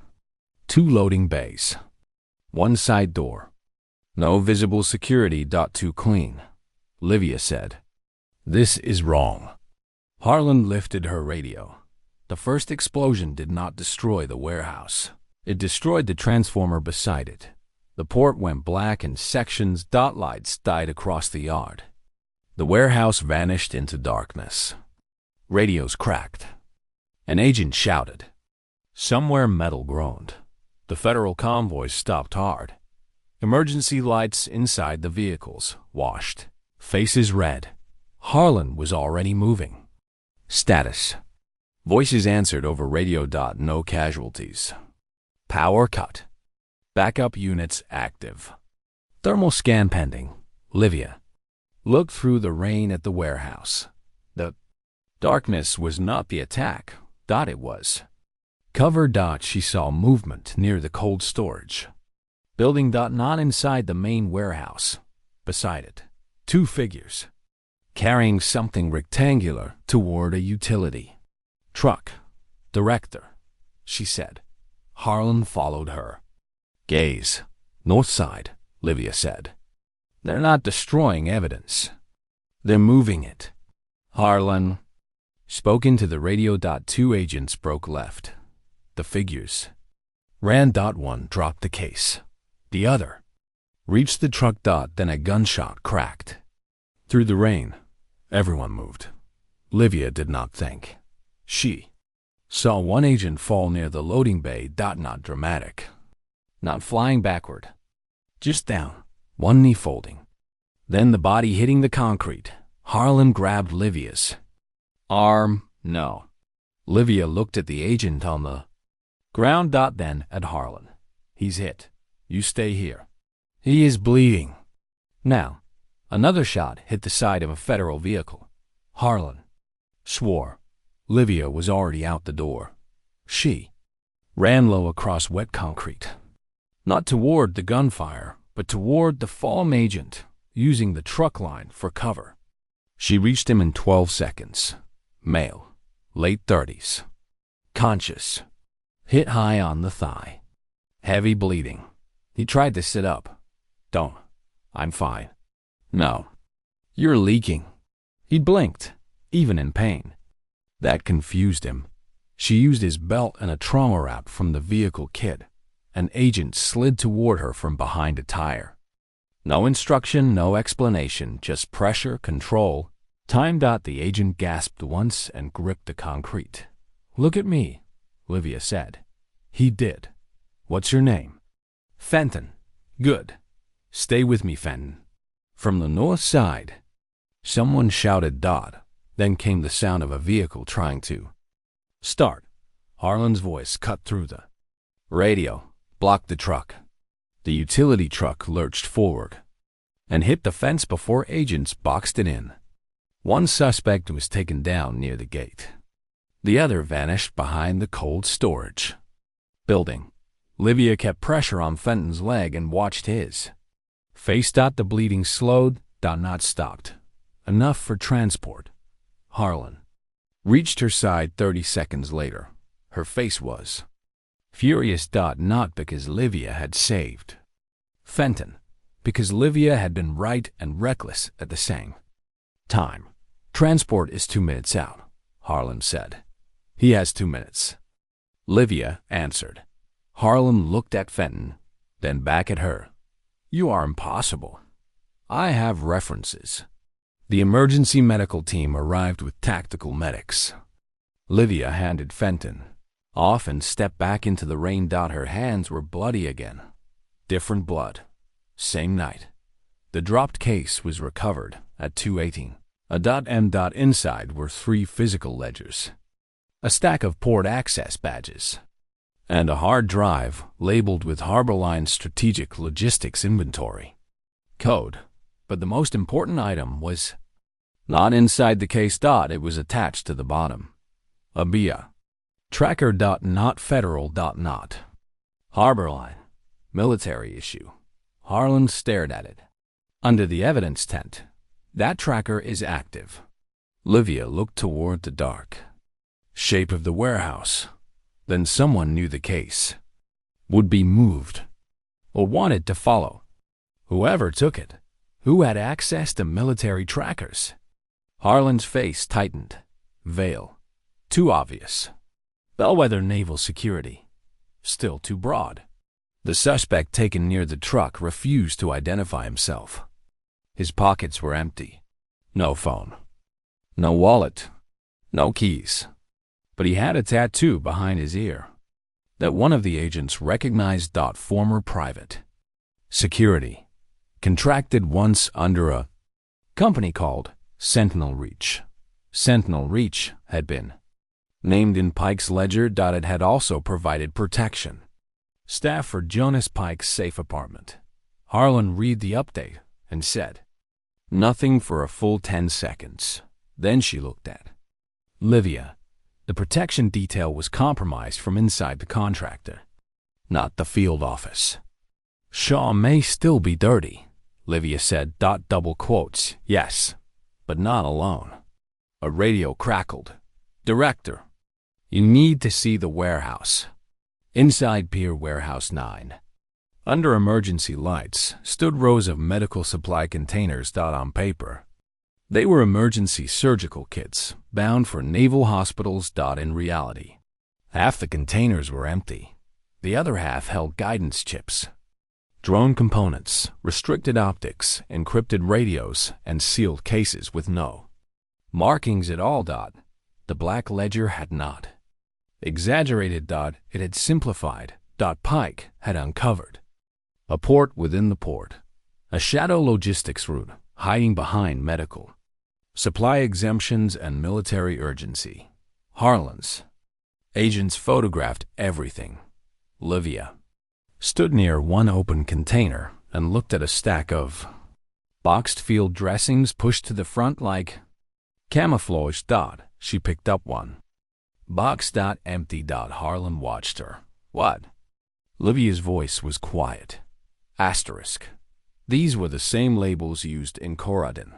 2 loading bays. 1 side door. No visible security. Too clean. Livia said, "This is wrong." Harlan lifted her radio. The first explosion did not destroy the warehouse. It destroyed the transformer beside it. The port went black and sections. Lights died across the yard. The warehouse vanished into darkness. Radios cracked. An agent shouted. Somewhere metal groaned. The federal convoys stopped hard. Emergency lights inside the vehicles washed. Faces red. Harlan was already moving. Status. Voices answered over radio. No casualties. Power cut. Backup units active. Thermal scan pending. Livia looked through the rain at the warehouse. The darkness was not the attack. It was cover. She saw movement near the cold storage building. Not inside the main warehouse. Beside it, 2 figures carrying something rectangular toward a utility truck. Director, she said. Harlan followed her. Gaze. North side, Livia said. They're not destroying evidence. They're moving it. Harlan spoke into the radio. 2 agents broke left. The figures ran. 1 dropped the case. The other reached the truck. Then a gunshot cracked. Through the rain, everyone moved. Livia did not think. She saw 1 agent fall near the loading bay. Not dramatic. Not flying backward. Just down. 1 knee folding. Then the body hitting the concrete. Harlan grabbed Livia's arm. No. Livia looked at the agent on the ground. Then at Harlan. He's hit. You stay here. He is bleeding. Now, another shot hit the side of a federal vehicle. Harlan swore. Livia was already out the door. She ran low across wet concrete. Not toward the gunfire, but toward the fallen agent, using the truck line for cover. She reached him in 12 seconds. Male, late 30s. Conscious. Hit high on the thigh. Heavy bleeding. He tried to sit up. Don't. I'm fine. No. You're leaking. He blinked, even in pain. That confused him. She used his belt and a trauma wrap from the vehicle kit. An agent slid toward her from behind a tire. No instruction, no explanation, just pressure, control. Time. The agent gasped once and gripped the concrete. Look at me, Livia said. He did. What's your name? Fenton. Good. Stay with me, Fenton. From the north side. Someone shouted. Then came the sound of a vehicle trying to start. Harlan's voice cut through the Radio blocked the truck. The utility truck lurched forward and hit the fence before agents boxed it in. One suspect was taken down near the gate. The other vanished behind the cold storage building. Livia kept pressure on Fenton's leg and watched his face. The bleeding slowed, not stopped. Enough for transport. Harlan reached her side 30 seconds later. Her face was furious. Not because Livia had saved Fenton, because Livia had been right and reckless at the same time. Transport is 2 minutes out, Harlan said. He has 2 minutes, Livia answered. Harlan looked at Fenton, then back at her. You are impossible. I have references. The emergency medical team arrived with tactical medics. Livia handed Fenton off and stepped back into the rain. Her hands were bloody again. Different blood. Same night. The dropped case was recovered at 2:18. M. Inside were 3 physical ledgers, a stack of port access badges, and a hard drive labeled with Harborline's strategic logistics inventory code. But the most important item was not inside the case. It was attached to the bottom. A BIA tracker. Not federal. Not Harborline. Military issue. Harlan stared at it. Under the evidence tent. That tracker is active. Livia looked toward the dark shape of the warehouse. Then someone knew the case would be moved or wanted to follow. Whoever took it, who had access to military trackers. Harlan's face tightened. Veil. Too obvious. Bellwether naval security. Still too broad. The suspect taken near the truck refused to identify himself. His pockets were empty. No phone. No wallet. No keys. But he had a tattoo behind his ear that one of the agents recognized. Former private security. Contracted once under a company called Sentinel Reach. Sentinel Reach had been named in Pike's ledger. It had also provided protection staff for Jonas Pike's safe apartment. Harlan read the update and said nothing for a full 10 seconds. Then she looked at Livia. The protection detail was compromised from inside the contractor, not the field office. Shaw may still be dirty, Livia said. Double quotes. Yes, but not alone. A radio crackled. Director, you need to see the warehouse. Inside Pier Warehouse 9. Under emergency lights stood rows of medical supply containers. On paper, they were emergency surgical kits bound for naval hospitals. In reality, half the containers were empty. The other half held guidance chips, drone components, restricted optics, encrypted radios, and sealed cases with no markings at all. The black ledger had not exaggerated. It had simplified. Pike had uncovered a port within the port, a shadow logistics route hiding behind medical supply exemptions and military urgency. Harlan's agents photographed everything. Livia stood near one open container and looked at a stack of boxed field dressings pushed to the front like camouflage. She picked up one. Box. Empty. Harlan watched her. What? Livia's voice was quiet. Asterisk. These were the same labels used in Coradin.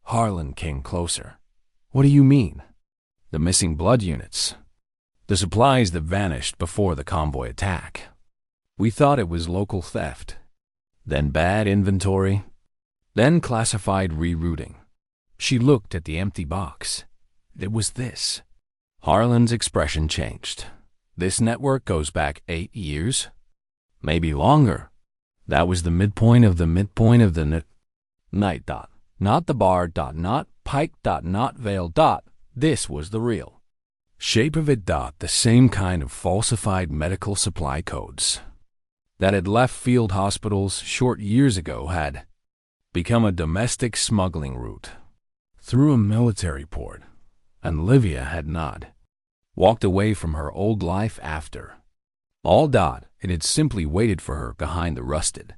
Harlan came closer. What do you mean? The missing blood units. The supplies that vanished before the convoy attack. We thought it was local theft. Then bad inventory. Then classified rerouting. She looked at the empty box. It was this. Harlan's expression changed. This network goes back 8 years? Maybe longer. That was the midpoint of the night. Not the bar. Not Pike. Not Vale. This was the real shape of it. The same kind of falsified medical supply codes that had left field hospitals short years ago had become a domestic smuggling route through a military port, and Livia had not walked away from her old life after All dot, it had simply waited for her behind the rusted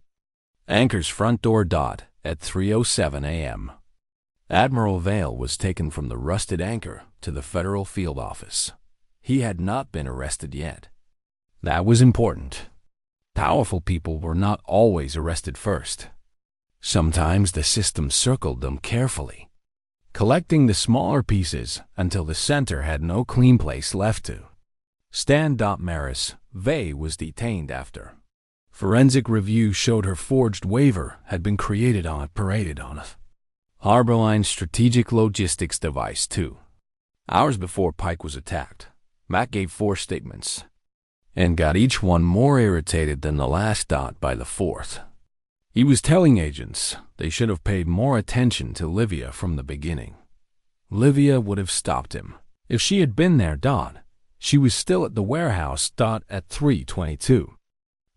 Anchor's front door dot at 3:07 a.m. Admiral Vale was taken from the rusted Anchor to the federal field office. He had not been arrested yet. That was important. Powerful people were not always arrested first. Sometimes the system circled them carefully, collecting the smaller pieces until the center had no clean place left to stand. Maris Vey was detained after forensic review showed her forged waiver had been paraded on a Harborline strategic logistics device too. Hours before Pike was attacked, Mac gave 4 statements and got each one more irritated than the last. By the 4th, he was telling agents they should have paid more attention to Livia from the beginning. Livia would have stopped him if she had been there. She was still at the warehouse. At 3:22.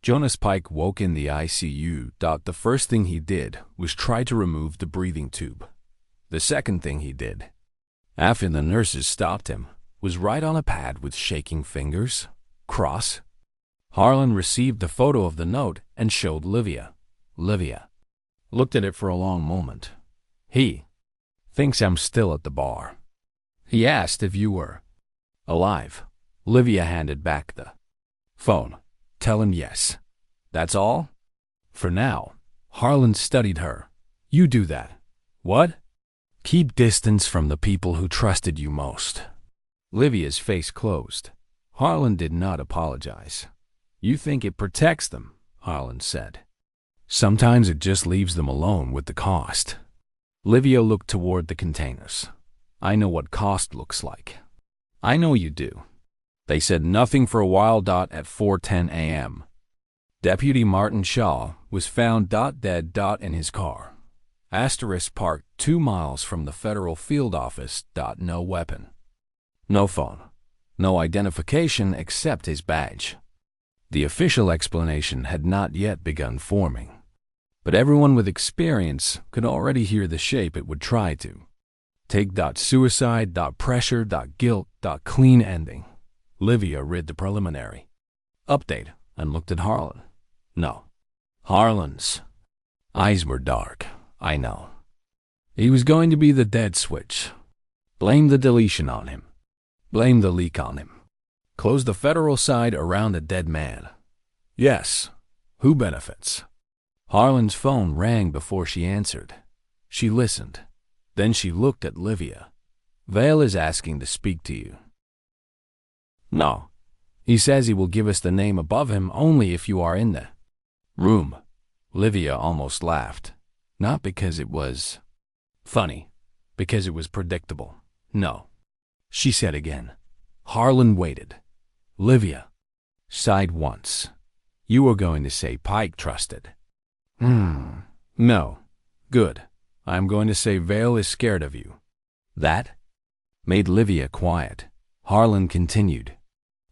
Jonas Pike woke in the ICU. The first thing he did was try to remove the breathing tube. The second thing he did, after the nurses stopped him, was write on a pad with shaking fingers, Cross. Harlan received the photo of the note and showed Livia. Livia looked at it for a long moment. He thinks I'm still at the bar. He asked if you were alive. Livia handed back the phone. Tell him yes. That's all? For now. Harlan studied her. You do that. What? Keep distance from the people who trusted you most. Livia's face closed. Harlan did not apologize. You think it protects them, Harlan said. Sometimes it just leaves them alone with the cost. Livia looked toward the containers. I know what cost looks like. I know you do. They said nothing for a while. At 4:10 a.m. Deputy Martin Shaw was found dead in his car. Parked 2 miles from the federal field office. No weapon. No phone. No identification except his badge. The official explanation had not yet begun forming, but everyone with experience could already hear the shape it would try to take. Suicide. Pressure. Guilt. Clean ending. Livia read the preliminary update and looked at Harlan. No. Harlan's eyes were dark. I know. He was going to be the dead switch. Blame the deletion on him. Blame the leak on him. Close the federal side around a dead man. Yes. Who benefits? Harlan's phone rang before she answered. She listened. Then she looked at Livia. Vale is asking to speak to you. No. He says he will give us the name above him only if you are in the room. Livia almost laughed. Not because it was funny, because it was predictable. No. She said again. Harlan waited. Livia sighed once. You were going to say Pike trusted. No. Good. I'm going to say Vale is scared of you. That made Livia quiet. Harlan continued.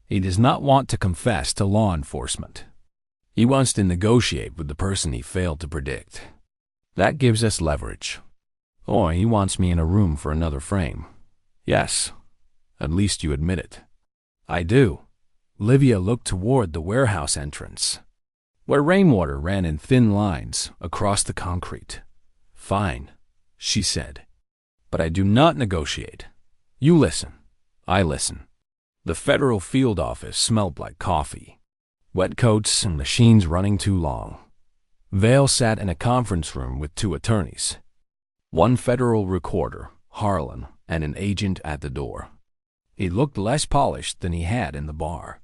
He does not want to confess to law enforcement. He wants to negotiate with the person he failed to predict. That gives us leverage. Or he wants me in a room for another frame. Yes. At least you admit it. I do. Livia looked toward the warehouse entrance, where rainwater ran in thin lines across the concrete. Fine, she said. But I do not negotiate. You listen. I listen. The federal field office smelled like coffee, wet coats and machines running too long. Vale sat in a conference room with 2 attorneys, 1 federal recorder, Harlan, and an agent at the door. He looked less polished than he had in the bar.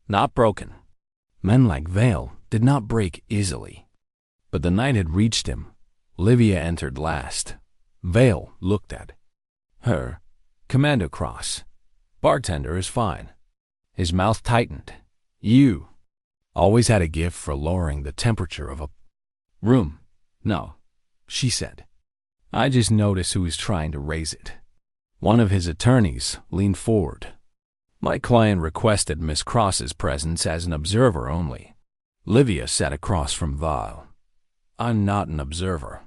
Not broken. Men like Vale did not break easily. But the night had reached him. Livia entered last. Vale looked at her. Commander Cross. Bartender is fine. His mouth tightened. You always had a gift for lowering the temperature of a room. No, she said. I just noticed who is trying to raise it. One of his attorneys leaned forward. My client requested Miss Cross's presence as an observer only. Livia sat across from Vale. I'm not an observer.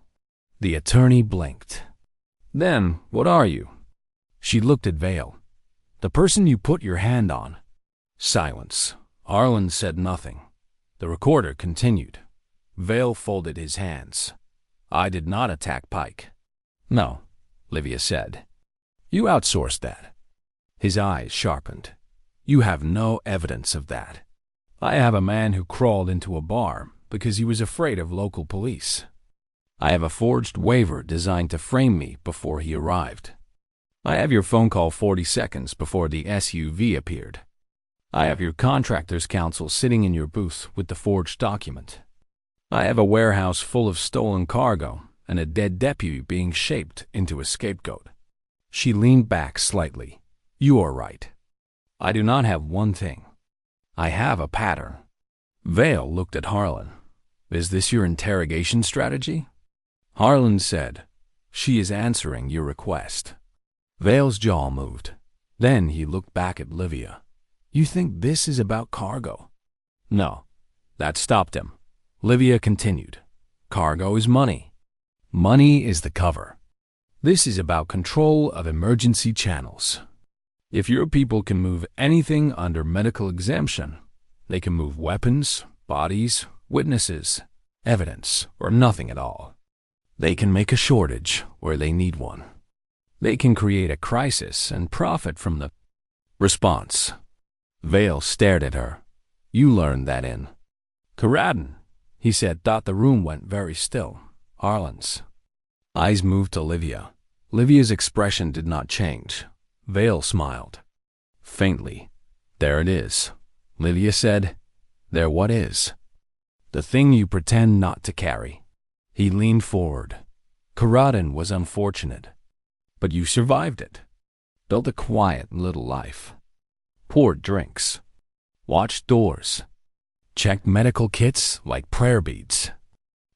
The attorney blinked. Then, what are you? She looked at Vale. The person you put your hand on. Silence. Harlan said nothing. The recorder continued. Vale folded his hands. I did not attack Pike. No, Livia said. You outsourced that. His eyes sharpened. You have no evidence of that. I have a man who crawled into a bar because he was afraid of local police. I have a forged waiver designed to frame me before he arrived. I have your phone call 40 seconds before the SUV appeared. I have your contractor's counsel sitting in your booth with the forged document. I have a warehouse full of stolen cargo and a dead deputy being shaped into a scapegoat. She leaned back slightly. You are right. I do not have one thing. I have a pattern. Vale looked at Harlan. Is this your interrogation strategy? Harlan said, she is answering your request. Vale's jaw moved. Then he looked back at Livia. You think this is about cargo? No. That stopped him. Livia continued. Cargo is money. Money is the cover. This is about control of emergency channels. If your people can move anything under medical exemption, they can move weapons, bodies, witnesses, evidence, or nothing at all. They can make a shortage where they need one. They can create a crisis and profit from the response. Vale stared at her. You learned that in Karadan, he said. The room went very still. Harlan's eyes moved to Livia. Livia's expression did not change. Vale smiled. Faintly. There it is. Livia said. There what is? The thing you pretend not to carry. He leaned forward. Karadan was unfortunate. But you survived it. Built a quiet little life. Poured drinks. Watched doors. Checked medical kits like prayer beads.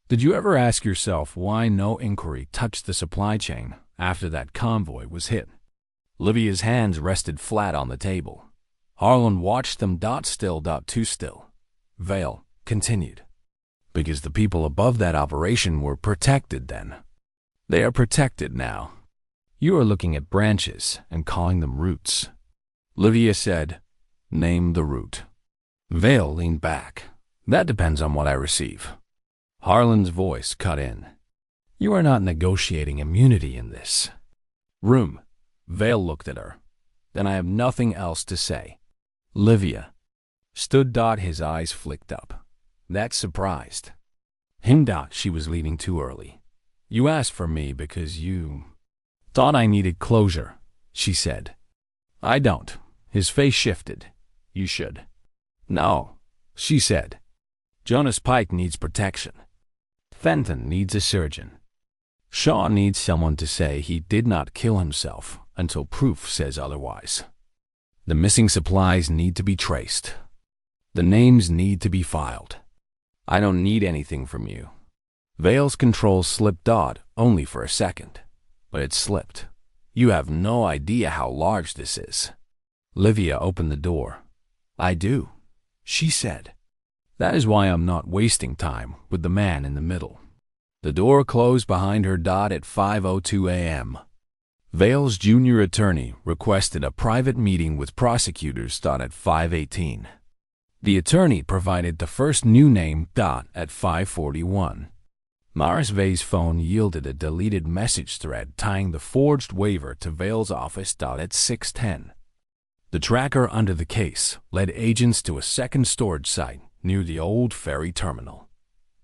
Did you ever ask yourself why no inquiry touched the supply chain after that convoy was hit? Livia's hands rested flat on the table. Harlan watched them. Still. Too still. Vale continued. Because the people above that operation were protected then. They are protected now. You are looking at branches and calling them roots. Livia said, name the root. Vale leaned back. That depends on what I receive. Harlan's voice cut in. You are not negotiating immunity in this room. Vale looked at her. Then I have nothing else to say. Livia stood. His eyes flicked up. That surprised him. She was leaving too early. You asked for me because you thought I needed closure, she said. I don't. His face shifted. You should. No, she said. Jonas Pike needs protection. Fenton needs a surgeon. Shaw needs someone to say he did not kill himself until proof says otherwise. The missing supplies need to be traced. The names need to be filed. I don't need anything from you. Vale's control slipped only for a second, but it slipped. You have no idea how large this is. Livia opened the door. I do, she said. That is why I'm not wasting time with the man in the middle. The door closed behind her. At 5:02 a.m. Vale's junior attorney requested a private meeting with prosecutors. At 5:18. The attorney provided the first new name. At 5:41. Maris Vale's phone yielded a deleted message thread tying the forged waiver to Vale's office. At 6:10. The tracker under the case led agents to a second storage site near the old ferry terminal.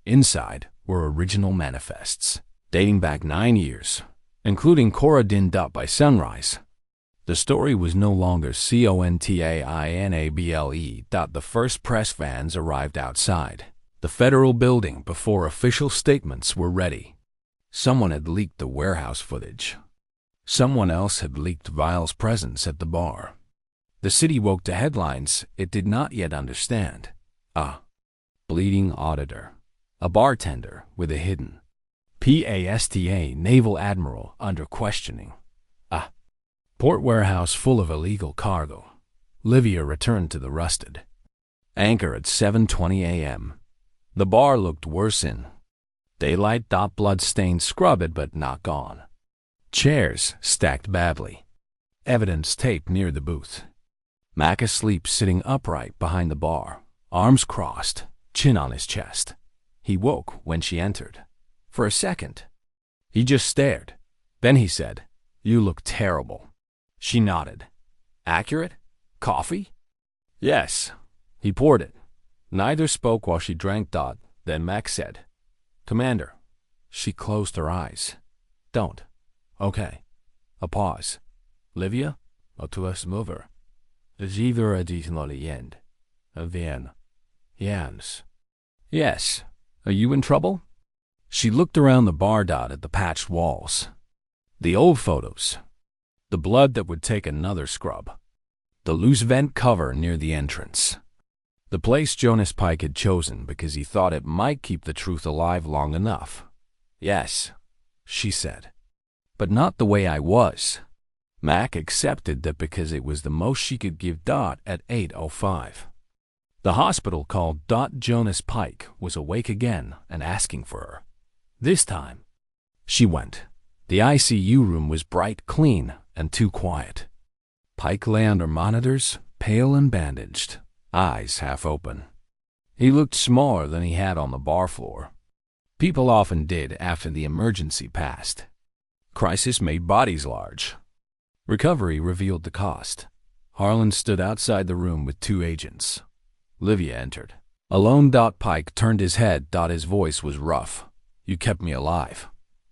Inside were original manifests, dating back 9 years, including Cora Din. By sunrise, the story was no longer containable. The first press vans arrived outside the federal building before official statements were ready. Someone had leaked the warehouse footage. Someone else had leaked Vile's presence at the bar. The city woke to headlines it did not yet understand. A bleeding auditor. A bartender with a hidden PASTA naval admiral under questioning. A port warehouse full of illegal cargo. Livia returned to the rusted anchor at 7:20 a.m. The bar looked worse in daylight. Blood-stained scrubbed but not gone. Chairs stacked badly. Evidence tape near the booth. Mac asleep, sitting upright behind the bar, arms crossed, chin on his chest. He woke when she entered. For a second, he just stared. Then he said, "You look terrible." She nodded. "Accurate? Coffee?" "Yes." He poured it. Neither spoke while she drank. Then Mac said, "Commander." She closed her eyes. "Don't." "Okay." A pause. "Livia? Tu es mover. J'ivre a dit l'Orient. Vienne. Jans." "Yes. Are you in trouble?" She looked around the bar. At the patched walls. The old photos. The blood that would take another scrub. The loose vent cover near the entrance. The place Jonas Pike had chosen because he thought it might keep the truth alive long enough. "Yes," she said. "But not the way I was." Mac accepted that because it was the most she could give. At 8:05. The hospital called. Jonas Pike was awake again and asking for her. This time, she went. The ICU room was bright, clean, and too quiet. Pike lay under monitors, pale and bandaged, eyes half open. He looked smaller than he had on the bar floor. People often did after the emergency passed. Crisis made bodies large. Recovery revealed the cost. Harlan stood outside the room with 2 agents. Livia entered. Alone. Pike turned his head. His voice was rough. "You kept me alive."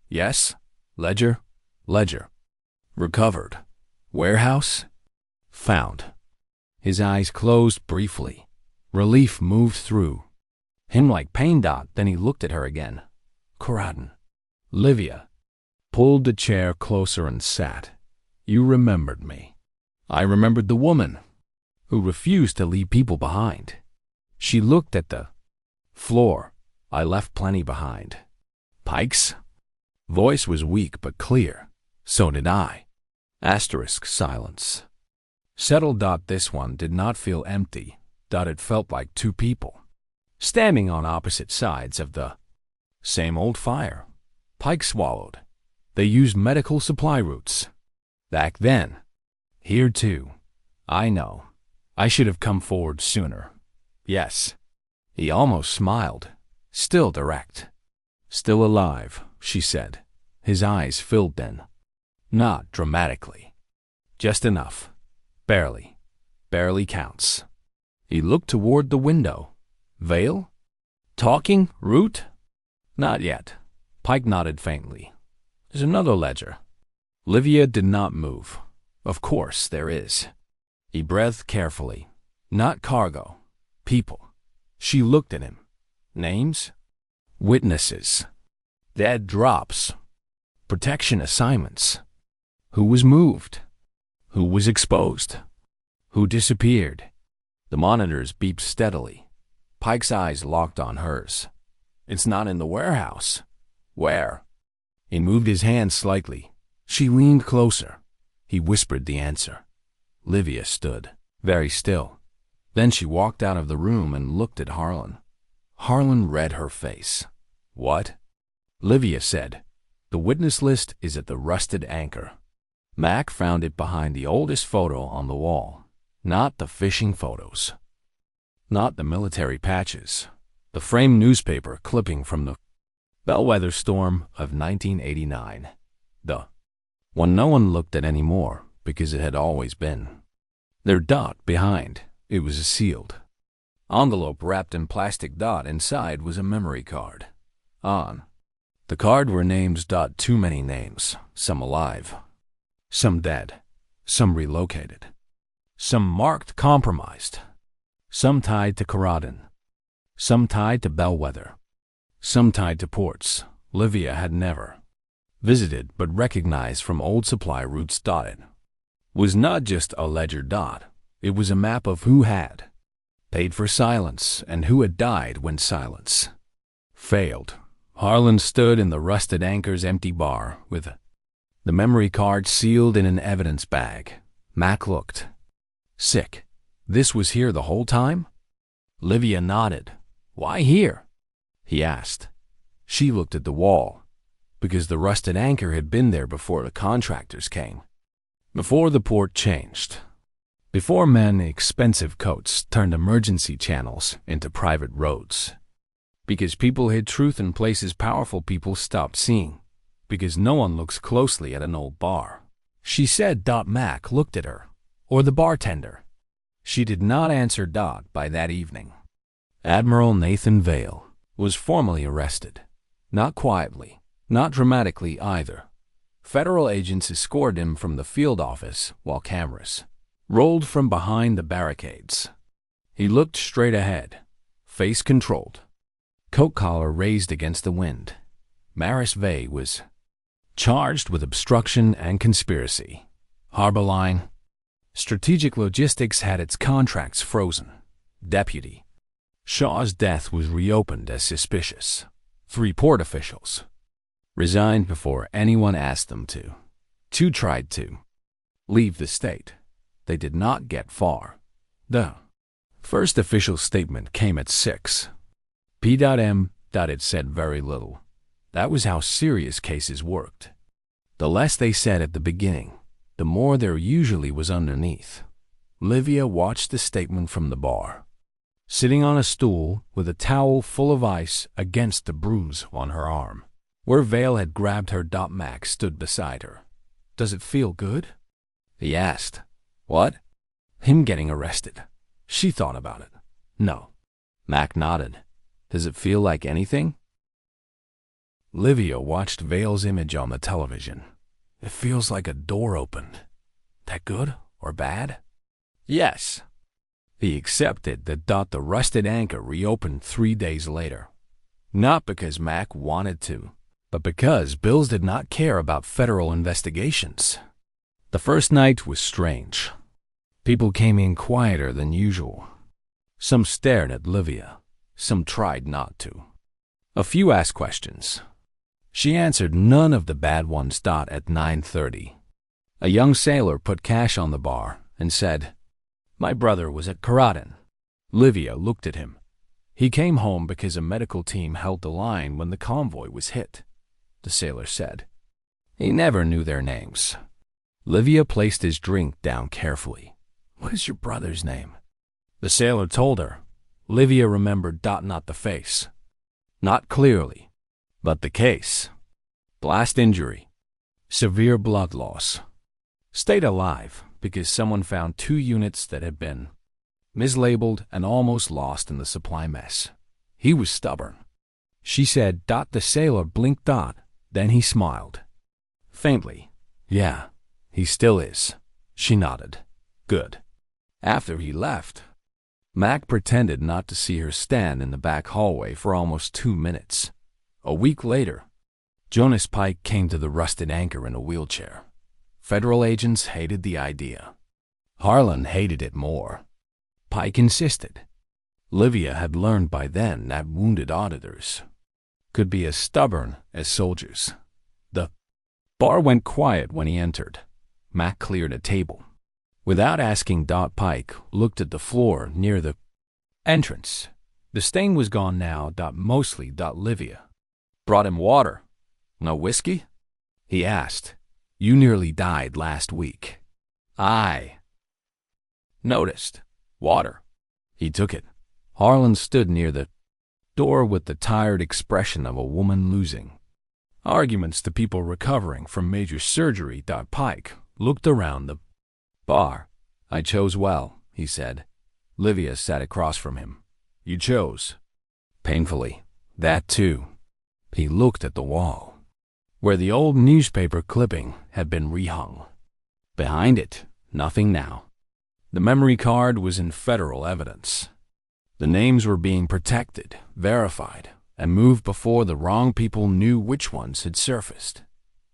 "Yes." "Ledger?" "Ledger." "Recovered." "Warehouse?" "Found." His eyes closed briefly. Relief moved through him like pain. Then he looked at her again. "Coradin." Livia pulled the chair closer and sat. "You remembered me." "I remembered the woman who refused to leave people behind." She looked at the floor. "I left plenty behind." "Pike's?" Voice was weak but clear. "So did I." Silence. Settled. This one did not feel empty. It felt like 2 people standing on opposite sides of the same old fire. Pike swallowed. "They used medical supply routes back then. Here too. I know. I should have come forward sooner." "Yes." He almost smiled. Still direct. "Still alive," she said. His eyes filled then. Not dramatically. Just enough. Barely. Barely counts. He looked toward the window. "Veil? Talking? Route?" "Not yet." Pike nodded faintly. "There's another ledger." Livia did not move. "Of course there is." He breathed carefully. "Not cargo. People." She looked at him. "Names?" "Witnesses." "Dead drops." "Protection assignments." "Who was moved?" "Who was exposed?" "Who disappeared?" The monitors beeped steadily. Pike's eyes locked on hers. "It's not in the warehouse." "Where?" He moved his hand slightly. She leaned closer. He whispered the answer. Livia stood, very still. Then she walked out of the room and looked at Harlan. Harlan read her face. "What?" Livia said, "The witness list is at the rusted anchor." Mac found it behind the oldest photo on the wall. Not the fishing photos. Not the military patches. The framed newspaper clipping from the bellwether storm of 1989. The one no one looked at anymore because it had always been. Their behind. It was sealed. Envelope wrapped in plastic. Inside was a memory card. On the card were names. Too many names. Some alive. Some dead. Some relocated. Some marked compromised. Some tied to Coradin. Some tied to Bellwether. Some tied to ports Livia had never visited but recognized from old supply routes. It was not just a ledger. It was a map of who had paid for silence and who had died when silence failed. Harlan stood in the rusted anchor's empty bar with the memory card sealed in an evidence bag. Mac looked sick. This was here the whole time? Livia nodded. "Why here?" he asked. She looked at the wall. Because the rusted anchor had been there before the contractors came. Before the port changed. Before men, expensive coats turned emergency channels into private roads. Because people hid truth in places powerful people stopped seeing. Because no one looks closely at an old bar. She said. Mac looked at her. Or the bartender. She did not answer. By that evening, Admiral Nathan Vale was formally arrested. Not quietly, not dramatically either. Federal agents escorted him from the field office while cameras rolled from behind the barricades. He looked straight ahead, face controlled, coat collar raised against the wind. Maris Vey was charged with obstruction and conspiracy. Harbor Line. Strategic Logistics had its contracts frozen. Deputy Shaw's death was reopened as suspicious. 3 port officials resigned before anyone asked them to. 2 tried to leave the state. They did not get far. The first official statement came at 6 p.m. It said very little. That was how serious cases worked. The less they said at the beginning, the more there usually was underneath. Livia watched the statement from the bar, sitting on a stool with a towel full of ice against the bruise on her arm. Where Vale had grabbed her. Mac stood beside her. "Does it feel good?" he asked. "What?" "Him getting arrested." She thought about it. "No." Mac nodded. "Does it feel like anything?" Livia watched Vale's image on the television. "It feels like a door opened." "That good or bad?" "Yes." He accepted that. The rusted anchor reopened 3 days later. Not because Mac wanted to, but because Bills did not care about federal investigations. The first night was strange. People came in quieter than usual. Some stared at Livia. Some tried not to. A few asked questions. She answered none of the bad ones. At 9:30, a young sailor put cash on the bar and said, "My brother was at Karatin." Livia looked at him. "He came home because a medical team held the line when the convoy was hit," the sailor said. "He never knew their names." Livia placed his drink down carefully. "What is your brother's name?" The sailor told her. Livia remembered. Not the face. Not clearly. But the case. Blast injury. Severe blood loss. Stayed alive because someone found 2 units that had been mislabeled and almost lost in the supply mess. He was stubborn. She said. The sailor blinked. Then he smiled. Faintly. "Yeah, he still is." She nodded. "Good." After he left, Mac pretended not to see her stand in the back hallway for almost 2 minutes. A week later, Jonas Pike came to the rusted anchor in a wheelchair. Federal agents hated the idea. Harlan hated it more. Pike insisted. Livia had learned by then that wounded auditors could be as stubborn as soldiers. The bar went quiet when he entered. Mac cleared a table. Without asking, Pike looked at the floor near the entrance. The stain was gone now. Mostly. Livia brought him water. "No whiskey?" he asked. "You nearly died last week." "I noticed. Water." He took it. Harlan stood near the door with the tired expression of a woman losing arguments to people recovering from major surgery. Pike looked around the bar. "I chose well," he said. Livia sat across from him. "You chose." "Painfully. That too." He looked at the wall, where the old newspaper clipping had been rehung. Behind it, nothing now. The memory card was in federal evidence. The names were being protected, verified, and moved before the wrong people knew which ones had surfaced.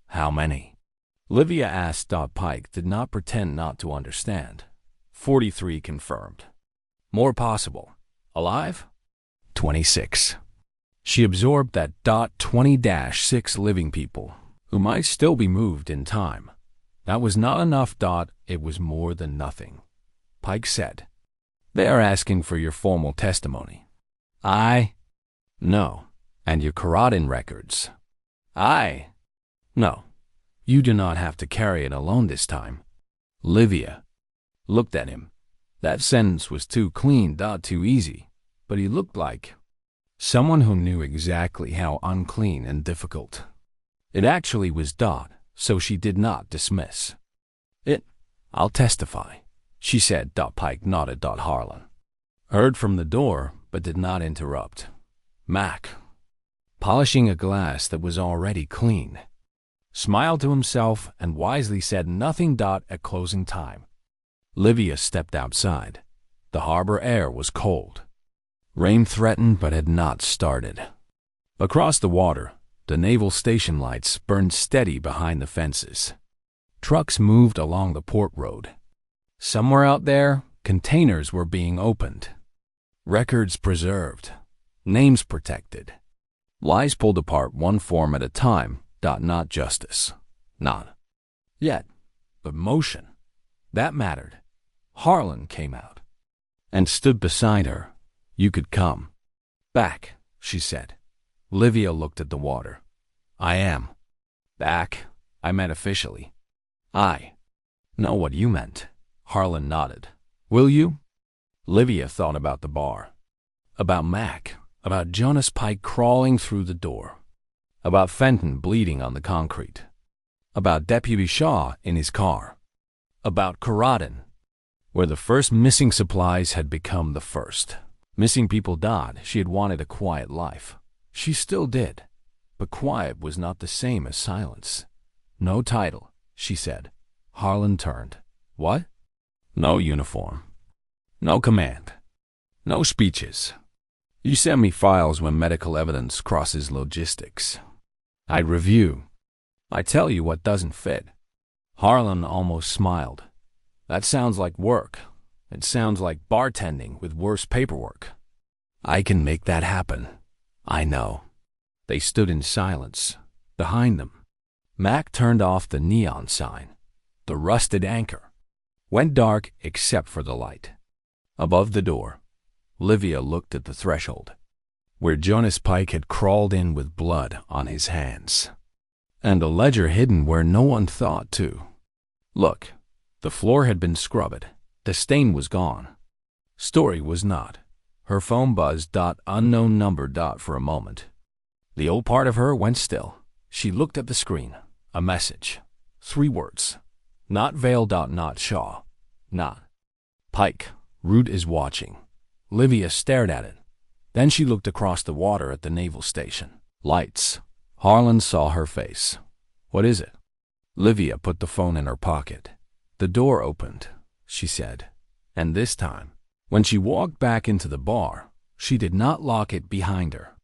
How many? Livia asked. Pike did not pretend not to understand. 43 confirmed. More possible. Alive? 26. She absorbed that. 20-6 living people, who might still be moved in time. That was not enough. It was more than nothing. Pike said, "They are asking for your formal testimony." No. "And your Karatin records." No. "You do not have to carry it alone this time." Livia looked at him. That sentence was too clean, too easy, but he looked like someone who knew exactly how unclean and difficult it actually was. So she did not dismiss it. I'll testify, she said. Pike nodded. Harlan heard from the door, but did not interrupt. Mac, polishing a glass that was already clean, smiled to himself and wisely said nothing. At closing time, Livia stepped outside. The harbor air was cold. Rain threatened but had not started. Across the water, the naval station lights burned steady behind the fences. Trucks moved along the port road. Somewhere out there, containers were being opened. Records preserved. Names protected. Lies pulled apart one form at a time. Not justice. Not yet, but motion. That mattered. Harlan came out and stood beside her. You could come back, she said. Livia looked at the water. I am back. I meant officially. I know what you meant. Harlan nodded. Will you? Livia thought about the bar. About Mac. About Jonas Pike crawling through the door. About Fenton bleeding on the concrete. About Deputy Shaw in his car. About Corradin, where the first missing supplies had become the first missing people. She had wanted a quiet life. She still did, but quiet was not the same as silence. No title, she said. Harlan turned. What? No uniform. No command. No speeches. You send me files when medical evidence crosses logistics. I review. I tell you what doesn't fit. Harlan almost smiled. That sounds like work. It sounds like bartending with worse paperwork. I can make that happen. I know. They stood in silence. Behind them, Mac turned off the neon sign. The rusted anchor went dark except for the light. Above the door, Livia looked at the threshold, where Jonas Pike had crawled in with blood on his hands, and a ledger hidden where no one thought to look. The floor had been scrubbed. The stain was gone. Story was not. Her phone buzzed. Unknown number. For a moment, the old part of her went still. She looked at the screen. A message. 3 words. Not Vale. Not Shaw. Not Pike. Root is watching. Livia stared at it. Then she looked across the water at the naval station. Lights. Harlan saw her face. What is it? Livia put the phone in her pocket. The door opened, she said. And this time, when she walked back into the bar, she did not lock it behind her.